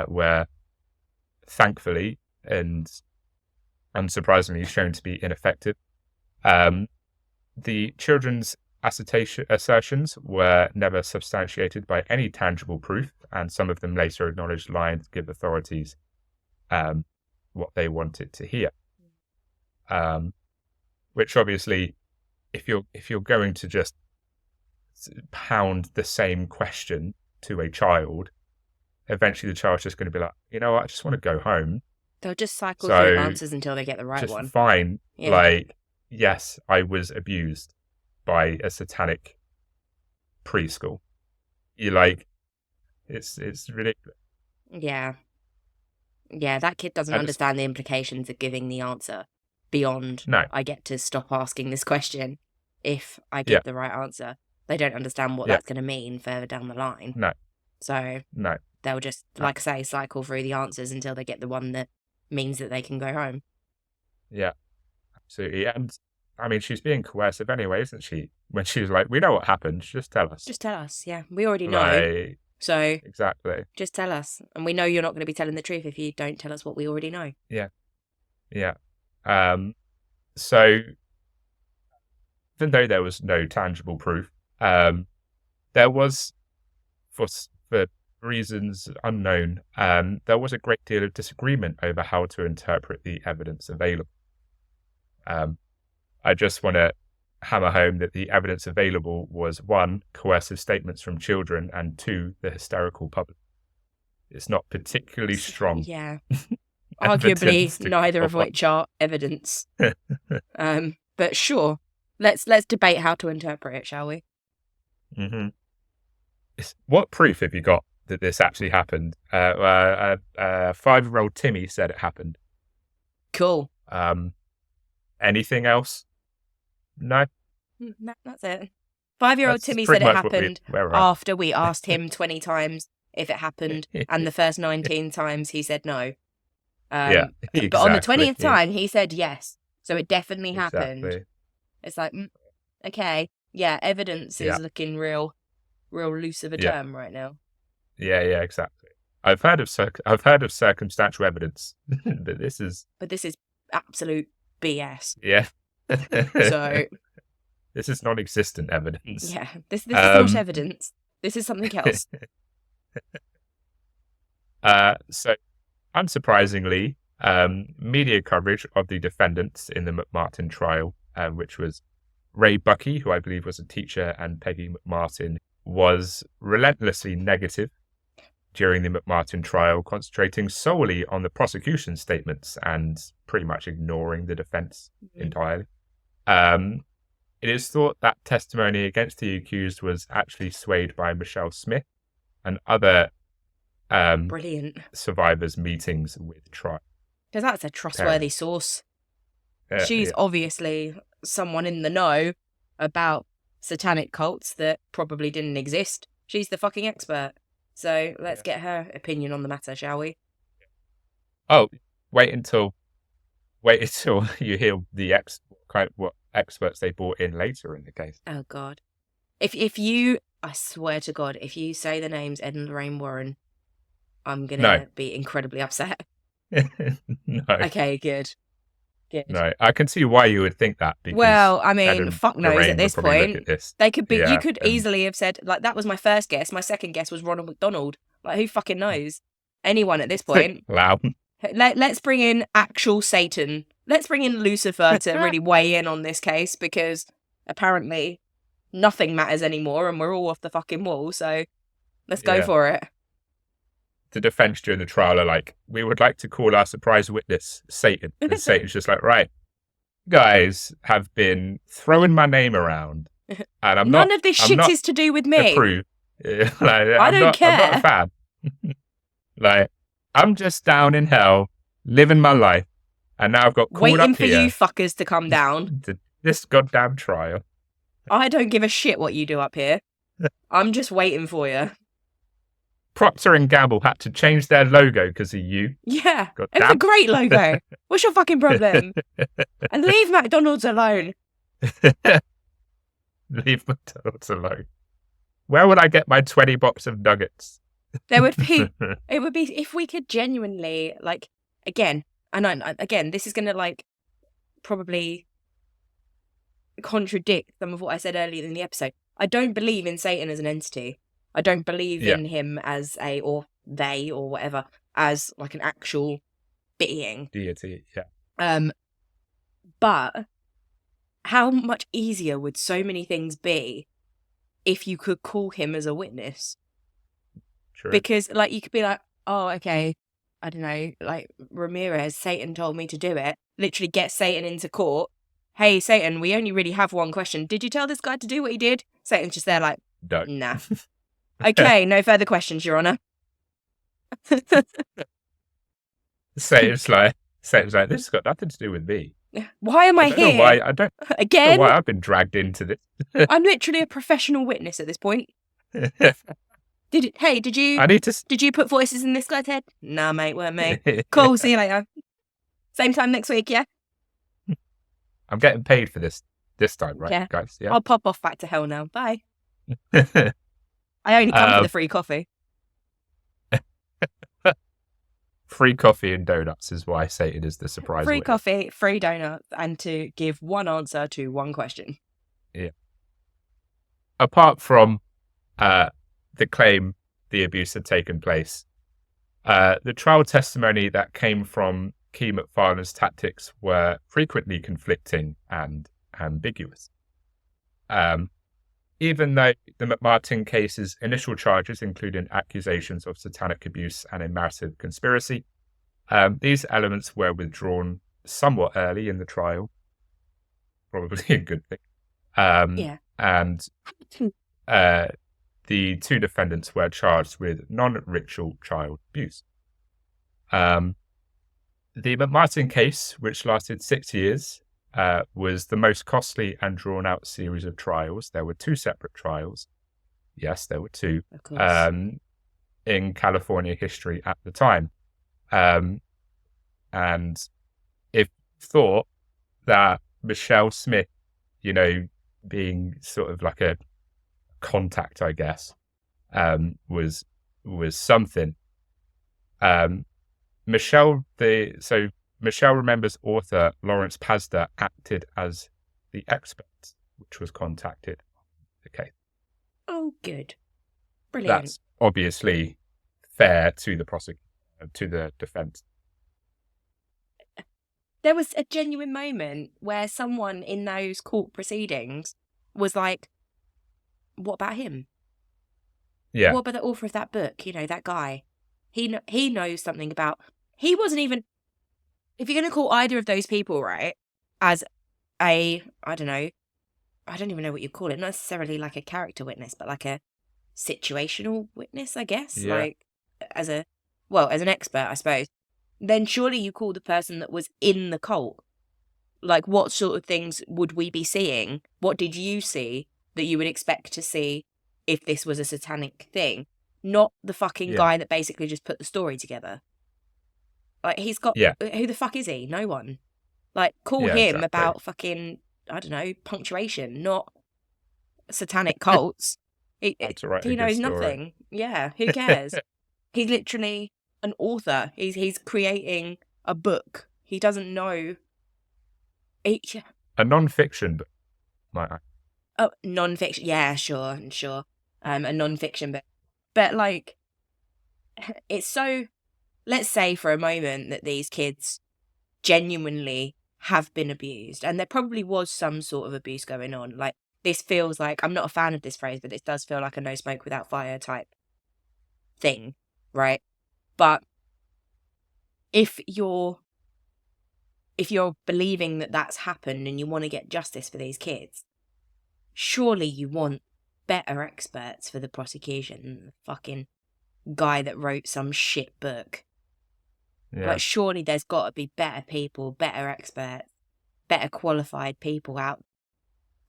were thankfully and unsurprisingly shown to be ineffective. The children's assertions were never substantiated by any tangible proof, and some of them later acknowledged lying to give authorities what they wanted to hear. Which obviously, if you're going to just pound the same question to a child, eventually the child's just going to be like, you know what, I just want to go home. They'll just cycle through answers until they get the right just one. Fine. Yeah. Yes, I was abused by a satanic preschool. It's ridiculous. Yeah, that kid doesn't understand the implications of giving the answer beyond, I get to stop asking this question if I get the right answer. They don't understand what that's going to mean further down the line. No. So they'll just, like I say, cycle through the answers until they get the one that means that they can go home. Yeah, absolutely. And I mean, she's being coercive anyway, isn't she? When she's like, we know what happened, just tell us. Just tell us, yeah. We already know. So exactly. Just tell us. And we know you're not going to be telling the truth if you don't tell us what we already know. Yeah. So even though there was no tangible proof, there was, for reasons unknown, there was a great deal of disagreement over how to interpret the evidence available. I just want to hammer home that the evidence available was 1, coercive statements from children, and 2, the hysterical public. It's not particularly strong. Yeah. Arguably, neither of which are evidence. But sure, let's debate how to interpret it, shall we? Mm-hmm. What proof have you got that this actually happened? 5-year-old Timmy said it happened. Cool. Anything else? No? That's it. 5-year-old Timmy said it happened after we asked him 20 times if it happened, and the first 19 times he said no. Exactly. But on the 20th time, he said yes. So it definitely happened. It's like, okay, yeah, evidence is Yeah. looking real loose of a Yeah. term right now. Yeah, exactly. I've heard of circumstantial evidence, but this is absolute BS. yeah. So This is non-existent evidence. yeah, this is not evidence. This is something else. So, unsurprisingly, media coverage of the defendants in the McMartin trial, which was Ray Buckey, who I believe was a teacher, and Peggy McMartin, was relentlessly negative during the McMartin trial, concentrating solely on the prosecution statements and pretty much ignoring the defense entirely. It is thought that testimony against the accused was actually swayed by Michelle Smith and other Brilliant survivors' meetings with trial. Because that's a trustworthy source. She's Yeah. obviously someone in the know about satanic cults that probably didn't exist. She's the fucking expert. So let's get her opinion on the matter, shall we? Oh, wait until you hear what experts they brought in later in the case. Oh God, if you, I swear to God, if you say the names Ed and Lorraine Warren, I'm gonna be incredibly upset. No. Okay, good. No, I can see why you would think that. Because well, I mean, fuck knows Lorraine at this would probably point. look at this. They could be. You could easily have said like that was my first guess. My second guess was Ronald McDonald. Like who fucking knows? Anyone at this point. Wow. Let's bring in actual Satan. Let's bring in Lucifer to really weigh in on this case because apparently nothing matters anymore and we're all off the fucking wall. So let's go for it. The defense during the trial are like, we would like to call our surprise witness Satan. And Satan's just like, right, guys have been throwing my name around. And None of this shit is to do with me. I don't care. I'm not a fan. Like, I'm just down in hell, living my life. And now I've got called waiting up for here you fuckers to come down. to this goddamn trial. I don't give a shit what you do up here. I'm just waiting for you. Procter and Gamble had to change their logo because of you. Yeah, it's a great logo. What's your fucking problem? And leave McDonald's alone. Leave McDonald's alone. Where would I get my 20 box of nuggets? It would be if we could genuinely, like, again, again, this is going to, like, probably contradict some of what I said earlier in the episode. I don't believe in Satan as an entity. I don't believe in him as or they, or whatever, as, like, an actual being. Deity, yeah. But how much easier would so many things be if you could call him as a witness? True. Because, like, you could be like, oh, okay, I don't know, like, Ramirez, Satan told me to do it. Literally get Satan into court. Hey, Satan, we only really have one question. Did you tell this guy to do what he did? Satan's just there like, nah. Okay, no further questions, Your Honour. Satan's like, this has got nothing to do with me. Why am I here? I don't Again? know why I've been dragged into this. I'm literally a professional witness at this point. Did you put voices in this guy's head? Nah, mate, weren't me. Cool, see you later. Same time next week, yeah? I'm getting paid for this time, right, guys? Yeah. I'll pop off back to hell now. Bye. I only come for the free coffee. Free coffee and donuts is why Satan is the surprise Free witness. coffee, free donuts, and to give one answer to one question. Yeah. Apart from the claim the abuse had taken place, the trial testimony that came from Key McFarlane's tactics were frequently conflicting and ambiguous. Even though the McMartin case's initial charges included accusations of satanic abuse and a massive conspiracy, these elements were withdrawn somewhat early in the trial. Probably a good thing. And the two defendants were charged with non-ritual child abuse. The McMartin case, which lasted 6 years, was the most costly and drawn-out series of trials. There were 2 separate trials. Yes, there were 2. Of course. In California history at the time. And if thought that Michelle Smith being sort of like a contact, I guess, was something. Michelle remembers author Lawrence Pasda acted as the expert, which was contacted. Okay. Oh, good. Brilliant. That's obviously fair to the defense. There was a genuine moment where someone in those court proceedings was like, what about him? Yeah. What about the author of that book? That guy. He knows something about... He wasn't even... If you're going to call either of those people, right, as I don't even know what you call it, not necessarily like a character witness, but like a situational witness, I guess. Yeah. Like, as an expert, I suppose. Then surely you call the person that was in the cult. Like, what sort of things would we be seeing? What did you see that you would expect to see if this was a satanic thing? Not the fucking guy that basically just put the story together. Like, he's got... Yeah. Who the fuck is he? No one. Like, call him about fucking, I don't know, punctuation, not satanic cults. He knows nothing. Yeah, who cares? He's literally an author. He's creating a book. He doesn't know. A non-fiction book, might I? Oh, non-fiction. Yeah, sure. A non-fiction book. But, like, it's so... Let's say for a moment that these kids genuinely have been abused, and there probably was some sort of abuse going on. Like, this feels like... I'm not a fan of this phrase, but this does feel like a no smoke without fire type thing, right? But if you're believing that that's happened and you want to get justice for these kids, surely you want better experts for the prosecution than the fucking guy that wrote some shit book. Yeah. Like, surely there's got to be better people, better experts, better qualified people out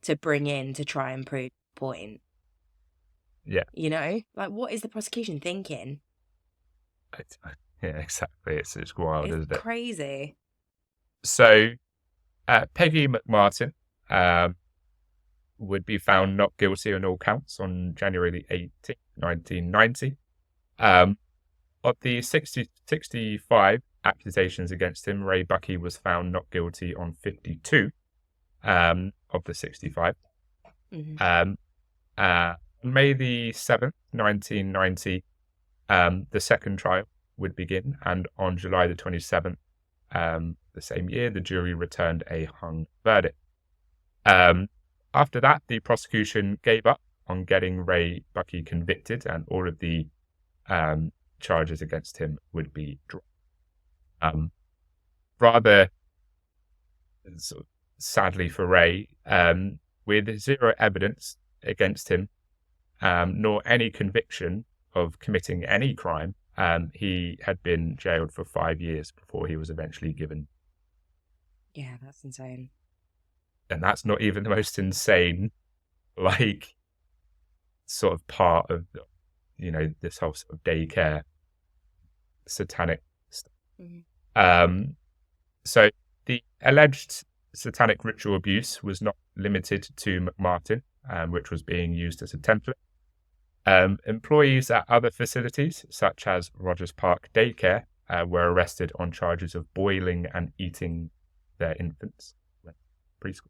to bring in to try and prove the point. Yeah. Like, what is the prosecution thinking? Yeah, exactly. It's wild, isn't it? It's crazy. So, Peggy McMartin would be found not guilty on all counts on January the 18th, 1990. Of the 65 accusations against him, Ray Buckey was found not guilty on 52 of the 65. Mm-hmm. May the 7th, 1990, the second trial would begin, and on July the 27th, the same year, the jury returned a hung verdict. After that, the prosecution gave up on getting Ray Buckey convicted, and all of the charges against him would be dropped. Rather sort of sadly for Ray, with zero evidence against him, nor any conviction of committing any crime, he had been jailed for 5 years before he was eventually given. Yeah, that's insane. And that's not even the most insane, like, sort of part of, this whole sort of daycare satanic stuff. Mm-hmm. So the alleged satanic ritual abuse was not limited to McMartin, which was being used as a template. Employees at other facilities, such as Rogers Park Daycare, were arrested on charges of boiling and eating their infants. Preschool.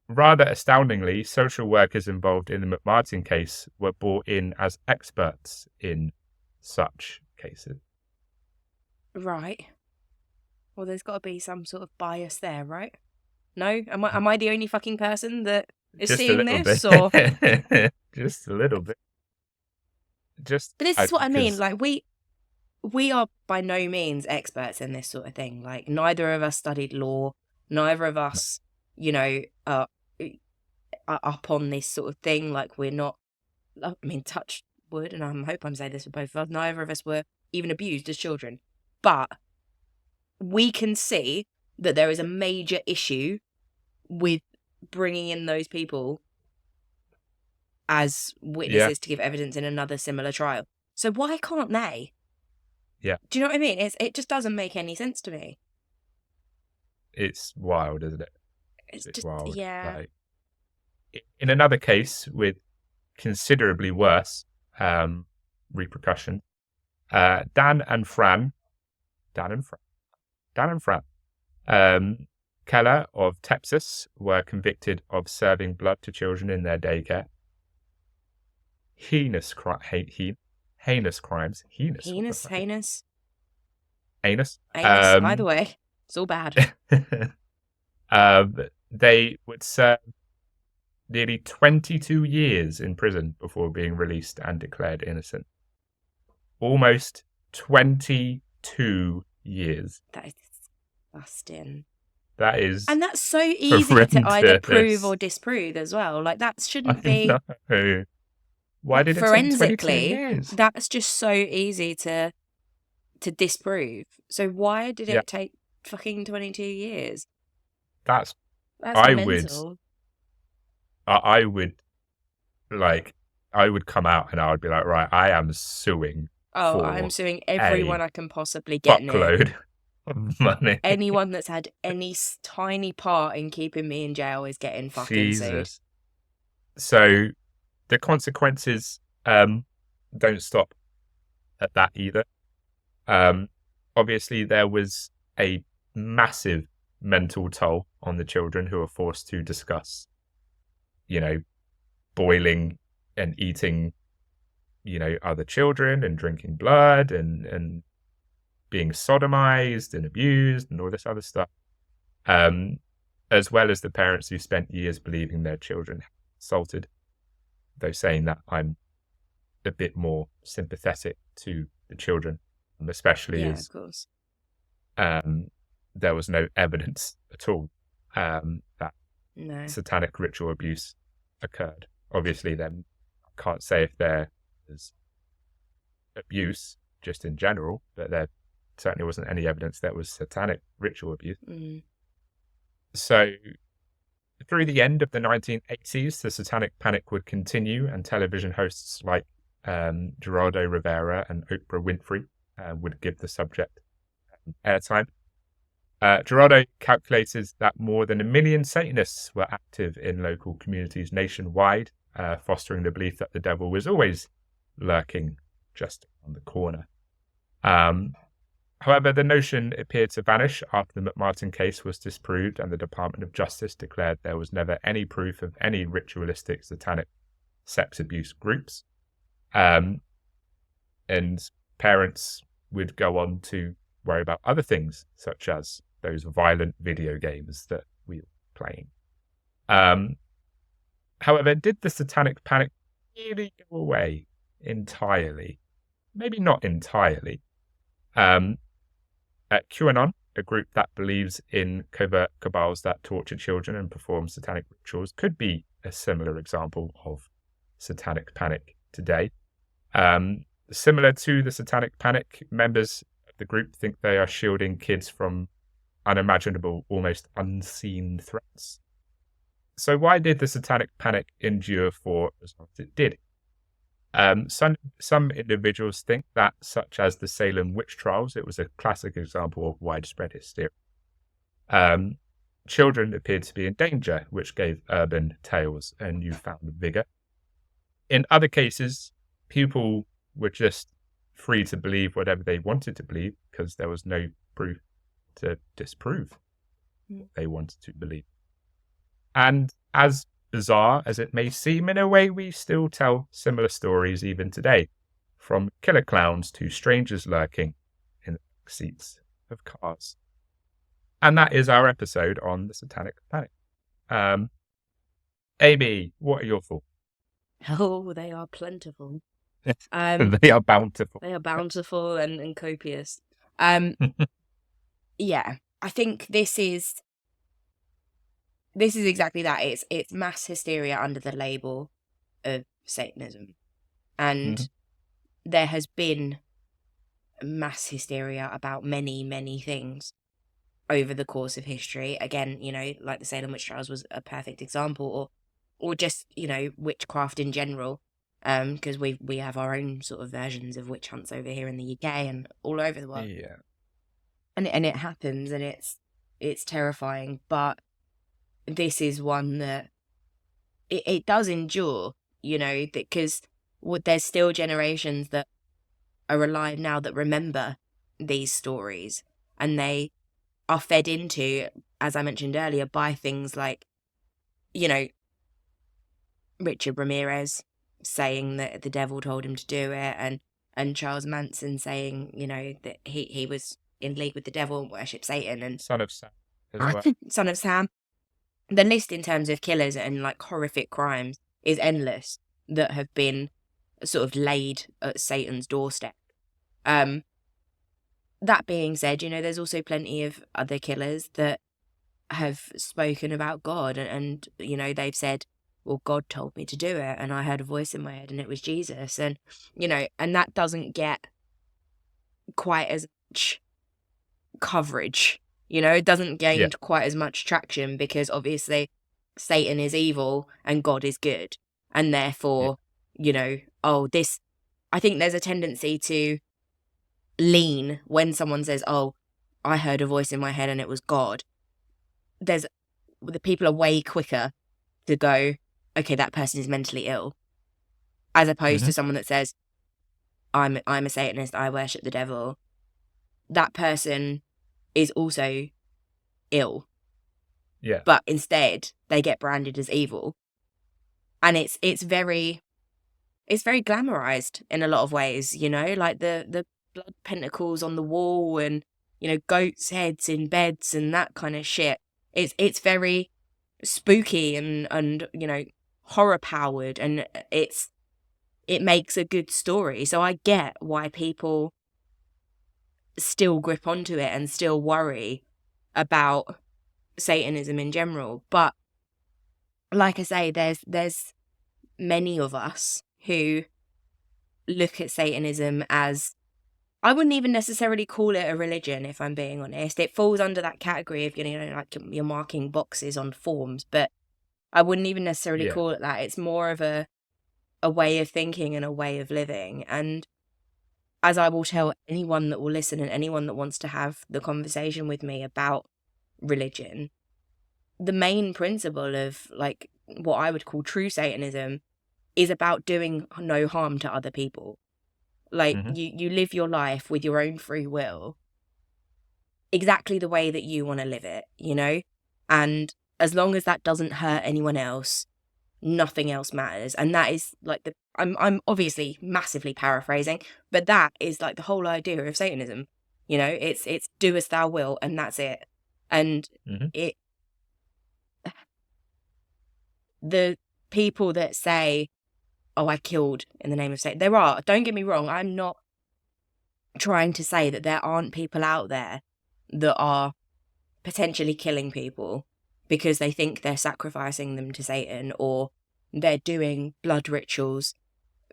Rather astoundingly, social workers involved in the McMartin case were brought in as experts in such cases. Right. Well, there's got to be some sort of bias there, right? No? Am I the only fucking person that is Just seeing this? bit. Or Just a little bit. But this is what I mean. Like, we are by no means experts in this sort of thing. Like, neither of us studied law. Neither of us, are up on this sort of thing. Like, we're not, touch wood, and I hope I'm saying this for both of us, neither of us were even abused as children. But we can see that there is a major issue with bringing in those people as witnesses to give evidence in another similar trial. So why can't they? Yeah. Do you know what I mean? It just doesn't make any sense to me. It's wild, isn't it? It's It's just, wild. yeah. Like, in another case with considerably worse repercussions, Dan and Fran um, Keller of Texas were convicted of serving blood to children in their daycare. Heinous crimes. Heinous. Anus. Either way, it's all bad. They would serve nearly 22 years in prison before being released and declared innocent. Almost 22 years. That is disgusting. That is, and that's so easy to either prove or disprove as well. Like, that shouldn't be. No. Why did it take 22 years? That's just so easy to disprove. So why did it take fucking 22 years? That's mental. I would come out and I would be like, right, I am suing. Oh, I'm suing everyone I can possibly get fuckload of money. Anyone that's had any tiny part in keeping me in jail is getting fucking sued. So the consequences don't stop at that either. Obviously, there was a massive mental toll on the children who were forced to discuss, boiling and eating, other children and drinking blood and being sodomized and abused and all this other stuff. As well as the parents who spent years believing their children assaulted, though saying that I'm a bit more sympathetic to the children, especially as of course. There was no evidence at all that satanic ritual abuse occurred. Obviously, then I can't say if there was abuse just in general, but there certainly wasn't any evidence that was satanic ritual abuse. So through the end of the 1980s, the Satanic Panic would continue, and television hosts like Geraldo Rivera and Oprah Winfrey would give the subject airtime. Geraldo calculated that more than 1 million Satanists were active in local communities nationwide, fostering the belief that the devil was always lurking just on the corner. However, the notion appeared to vanish after the McMartin case was disproved and the Department of Justice declared there was never any proof of any ritualistic satanic sex abuse groups. And parents would go on to worry about other things, such as those violent video games that we were playing. However, did the Satanic Panic really go away entirely? Maybe not entirely. At QAnon, a group that believes in covert cabals that torture children and perform satanic rituals, could be a similar example of Satanic Panic today. Similar to the Satanic Panic, members of the group think they are shielding kids from unimaginable, almost unseen threats. So why did the Satanic Panic endure for as long as it did? Some individuals think that, such as the Salem witch trials, it was a classic example of widespread hysteria. Children appeared to be in danger, which gave urban tales a newfound vigor. In other cases, people were just free to believe whatever they wanted to believe because there was no proof to disprove what they wanted to believe. And as bizarre as it may seem, in a way, we still tell similar stories even today, from killer clowns to strangers lurking in the back seats of cars. And that is our episode on the Satanic Panic. Amy, what are your thoughts? Oh, they are plentiful. They are bountiful. They are bountiful and copious. Yeah, I think this is exactly that. It's mass hysteria under the label of Satanism. And there has been mass hysteria about many, many things over the course of history. Again, like the Salem witch trials was a perfect example, or just, witchcraft in general. Because we have our own sort of versions of witch hunts over here in the UK and all over the world. Yeah. And it happens, and it's terrifying, but this is one that it does endure, because there's still generations that are alive now that remember these stories, and they are fed into, as I mentioned earlier, by things like, Richard Ramirez saying that the devil told him to do it, and Charles Manson saying, that he was in league with the devil and worshipped Satan, and Son of Sam as well. Son of Sam. The list in terms of killers and like horrific crimes is endless that have been sort of laid at Satan's doorstep. That being said, there's also plenty of other killers that have spoken about God, and they've said, well, God told me to do it, and I heard a voice in my head, and it was Jesus, and and that doesn't get quite as much coverage. It doesn't gain quite as much traction, because obviously Satan is evil and God is good, and therefore, I think there's a tendency to lean when someone says, oh, I heard a voice in my head and it was God. The people are way quicker to go, okay, that person is mentally ill, as opposed to someone that says, I'm a Satanist, I worship the devil. That person is also ill. Yeah. But instead they get branded as evil. And it's very glamorized in a lot of ways, like the blood pentacles on the wall, and goats' heads in beds and that kind of shit. It's very spooky and horror powered, and it makes a good story. So I get why people still grip onto it and still worry about Satanism in general. But like I say, there's many of us who look at Satanism as, I wouldn't even necessarily call it a religion, if I'm being honest. It falls under that category of, like you're marking boxes on forms, but I wouldn't even necessarily call it that. It's more of a way of thinking and a way of living. And as I will tell anyone that will listen and anyone that wants to have the conversation with me about religion, the main principle of like what I would call true Satanism is about doing no harm to other people. Like you live your life with your own free will, exactly the way that you want to live it, and as long as that doesn't hurt anyone else, nothing else matters. And that is like I'm obviously massively paraphrasing, but that is like the whole idea of Satanism. It's do as thou wilt, and that's it. And the people that say, oh, I killed in the name of Satan, don't get me wrong, I'm not trying to say that there aren't people out there that are potentially killing people because they think they're sacrificing them to Satan, or they're doing blood rituals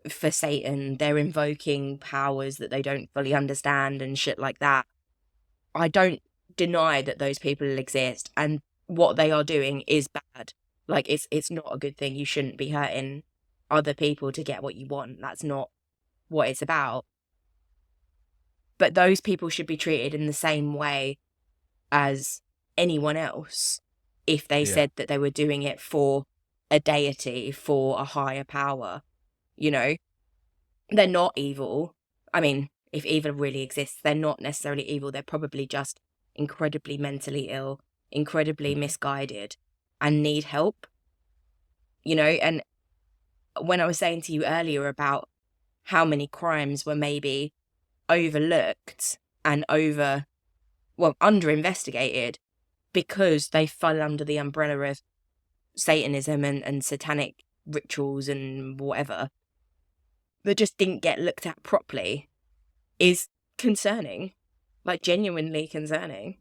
for Satan, they're invoking powers that they don't fully understand and shit like that. I don't deny that those people exist, and what they are doing is bad. Like, it's not a good thing. You shouldn't be hurting other people to get what you want. That's not what it's about. But those people should be treated in the same way as anyone else if they said that they were doing it for a deity, for a higher power. They're not evil. I mean, if evil really exists, they're not necessarily evil. They're probably just incredibly mentally ill, incredibly misguided, and need help. And when I was saying to you earlier about how many crimes were maybe overlooked and under-investigated because they fell under the umbrella of Satanism and satanic rituals and whatever, that just didn't get looked at properly, is concerning. Like, genuinely concerning.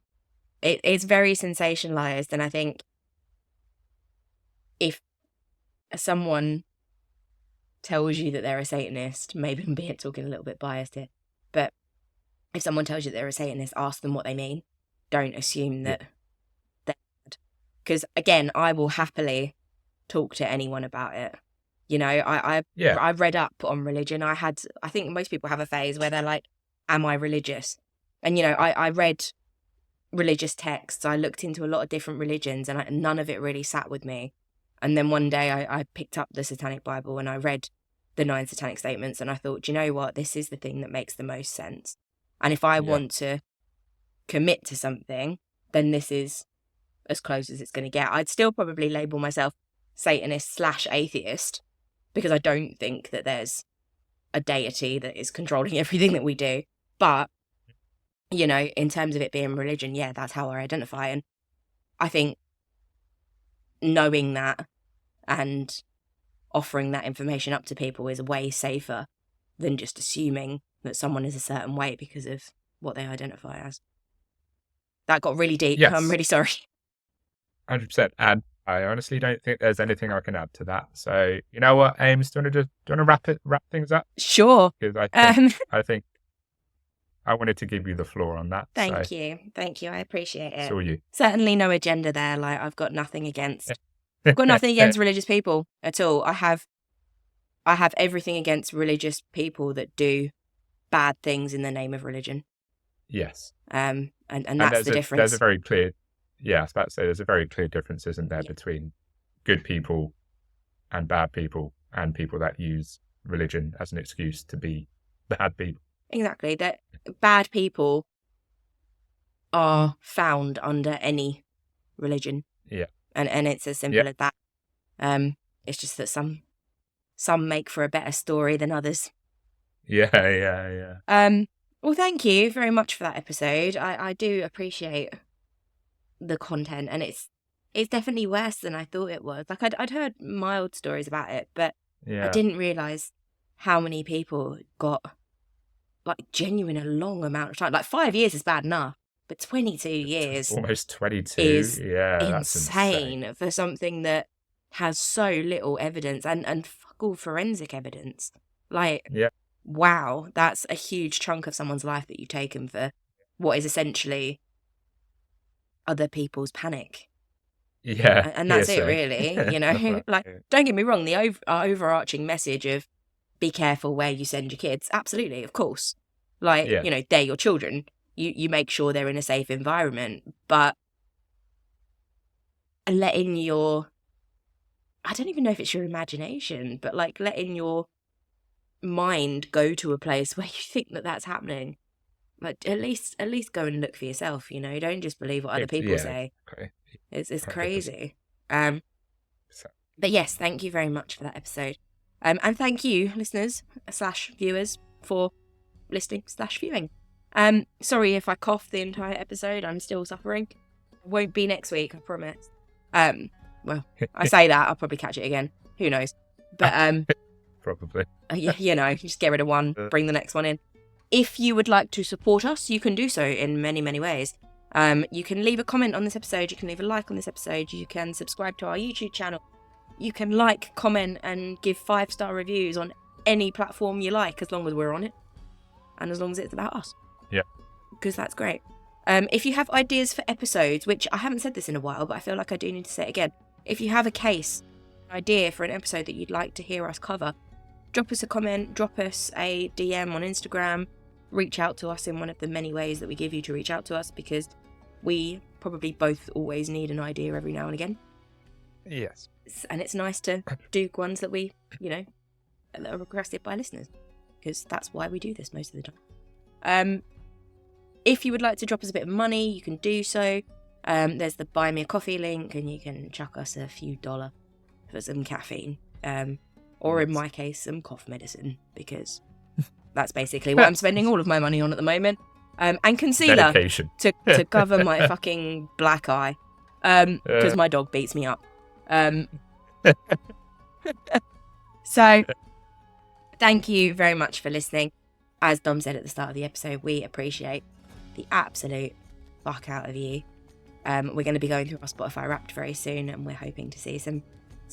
It's very sensationalized, and I think if someone tells you that they're a Satanist, maybe I'm talking a little bit biased here, but if someone tells you they're a Satanist, ask them what they mean. Don't assume that they're bad. Because, again, I will happily talk to anyone about it. I've read up on religion. I think most people have a phase where they're like, am I religious? And, I read religious texts. I looked into a lot of different religions, and none of it really sat with me. And then one day I picked up the Satanic Bible and I read the 9 satanic statements, and I thought, do you know what? This is the thing that makes the most sense. And if I want to commit to something, then this is as close as it's going to get. I'd still probably label myself Satanist/atheist, because I don't think that there's a deity that is controlling everything that we do. But, you know, in terms of it being religion, yeah, that's how I identify. And I think knowing that and offering that information up to people is way safer than just assuming that someone is a certain way because of what they identify as. That got really deep. Yes. I'm really sorry. 100%. And I honestly don't think there's anything I can add to that. So, you know what, Ames, do you want to wrap things up? Sure. Because I think I wanted to give you the floor on that. Thank you. I appreciate it. It's all you. Certainly no agenda there. Like, I've got nothing against religious people at all. I have everything against religious people that do bad things in the name of religion. Yes. And that's the difference. There's a very clear, I was about to say, there's a very clear difference, isn't there, between good people and bad people, and people that use religion as an excuse to be bad people. Exactly. That bad people are found under any religion. Yeah. And it's as simple as that. It's just that some make for a better story than others. Yeah. Well, thank you very much for that episode. I do appreciate the content, and it's definitely worse than I thought it was. Like, I'd heard mild stories about it, but I didn't realise how many people got, like, genuine a long amount of time. Like, 5 years is bad enough, but 22 years... Almost 22. Is that's insane for something that has so little evidence and fuck all forensic evidence. Like, wow, that's a huge chunk of someone's life that you've taken for what is essentially other people's panic. Yeah. And that's it, really. You know, like, don't get me wrong, the overarching message of be careful where you send your kids. Absolutely, of course. Like, you know, they're your children. You make sure they're in a safe environment. But letting your, I don't even know if it's your imagination, but like letting your mind go to a place where you think that that's happening. Like, at least go and look for yourself, you know. Don't just believe what other people say. Okay. It's crazy. But yes, thank you very much for that episode. And thank you, listeners / viewers, for listening / viewing. Sorry if I coughed the entire episode. I'm still suffering. It won't be next week, I promise. Well, I say that, I'll probably catch it again. Who knows? But probably. You know, just get rid of one, bring the next one in. If you would like to support us, you can do so in many, many ways. You can leave a comment on this episode. You can leave a like on this episode. You can subscribe to our YouTube channel. You can like, comment, and give 5-star reviews on any platform you like, as long as we're on it. And as long as it's about us. Yeah. Because that's great. If you have ideas for episodes, which I haven't said this in a while, but I feel like I do need to say it again. If you have a case, idea for an episode that you'd like to hear us cover, drop us a comment, drop us a DM on Instagram, reach out to us in one of the many ways that we give you to reach out to us, because we probably both always need an idea every now and again. Yes. And it's nice to do ones that we, you know, that are requested by listeners, because that's why we do this most of the time. If you would like to drop us a bit of money, you can do so. There's the Buy Me a Coffee link, and you can chuck us a few dollars for some caffeine. Or in my case, some cough medicine, because that's basically what I'm spending all of my money on at the moment. And concealer to cover my fucking black eye, because my dog beats me up. So, thank you very much for listening. As Dom said at the start of the episode, we appreciate the absolute fuck out of you. We're going to be going through our Spotify Wrapped very soon, and we're hoping to see some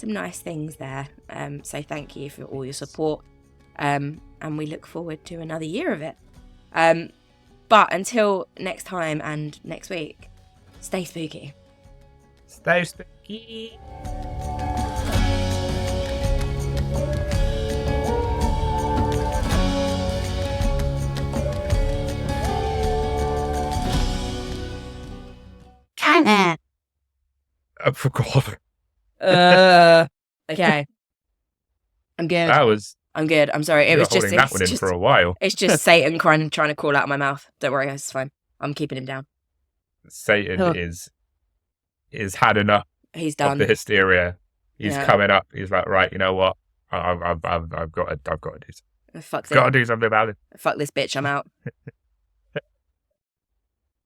nice things there. So thank you for all your support. And we look forward to another year of it. But until next time and next week, stay spooky. Stay spooky. I forgot. Okay. I'm good. That was. I'm good. I'm sorry. It You were was just holding that one in for a while. It's just Satan trying to crawl out of my mouth. Don't worry, guys. It's fine. I'm keeping him down. Satan Oh. is had enough He's of done. the hysteria. He's Yeah. coming up. He's like, right, you know what? I've got to do something. Fuck Got to him. do something about it. Fuck this bitch. I'm out.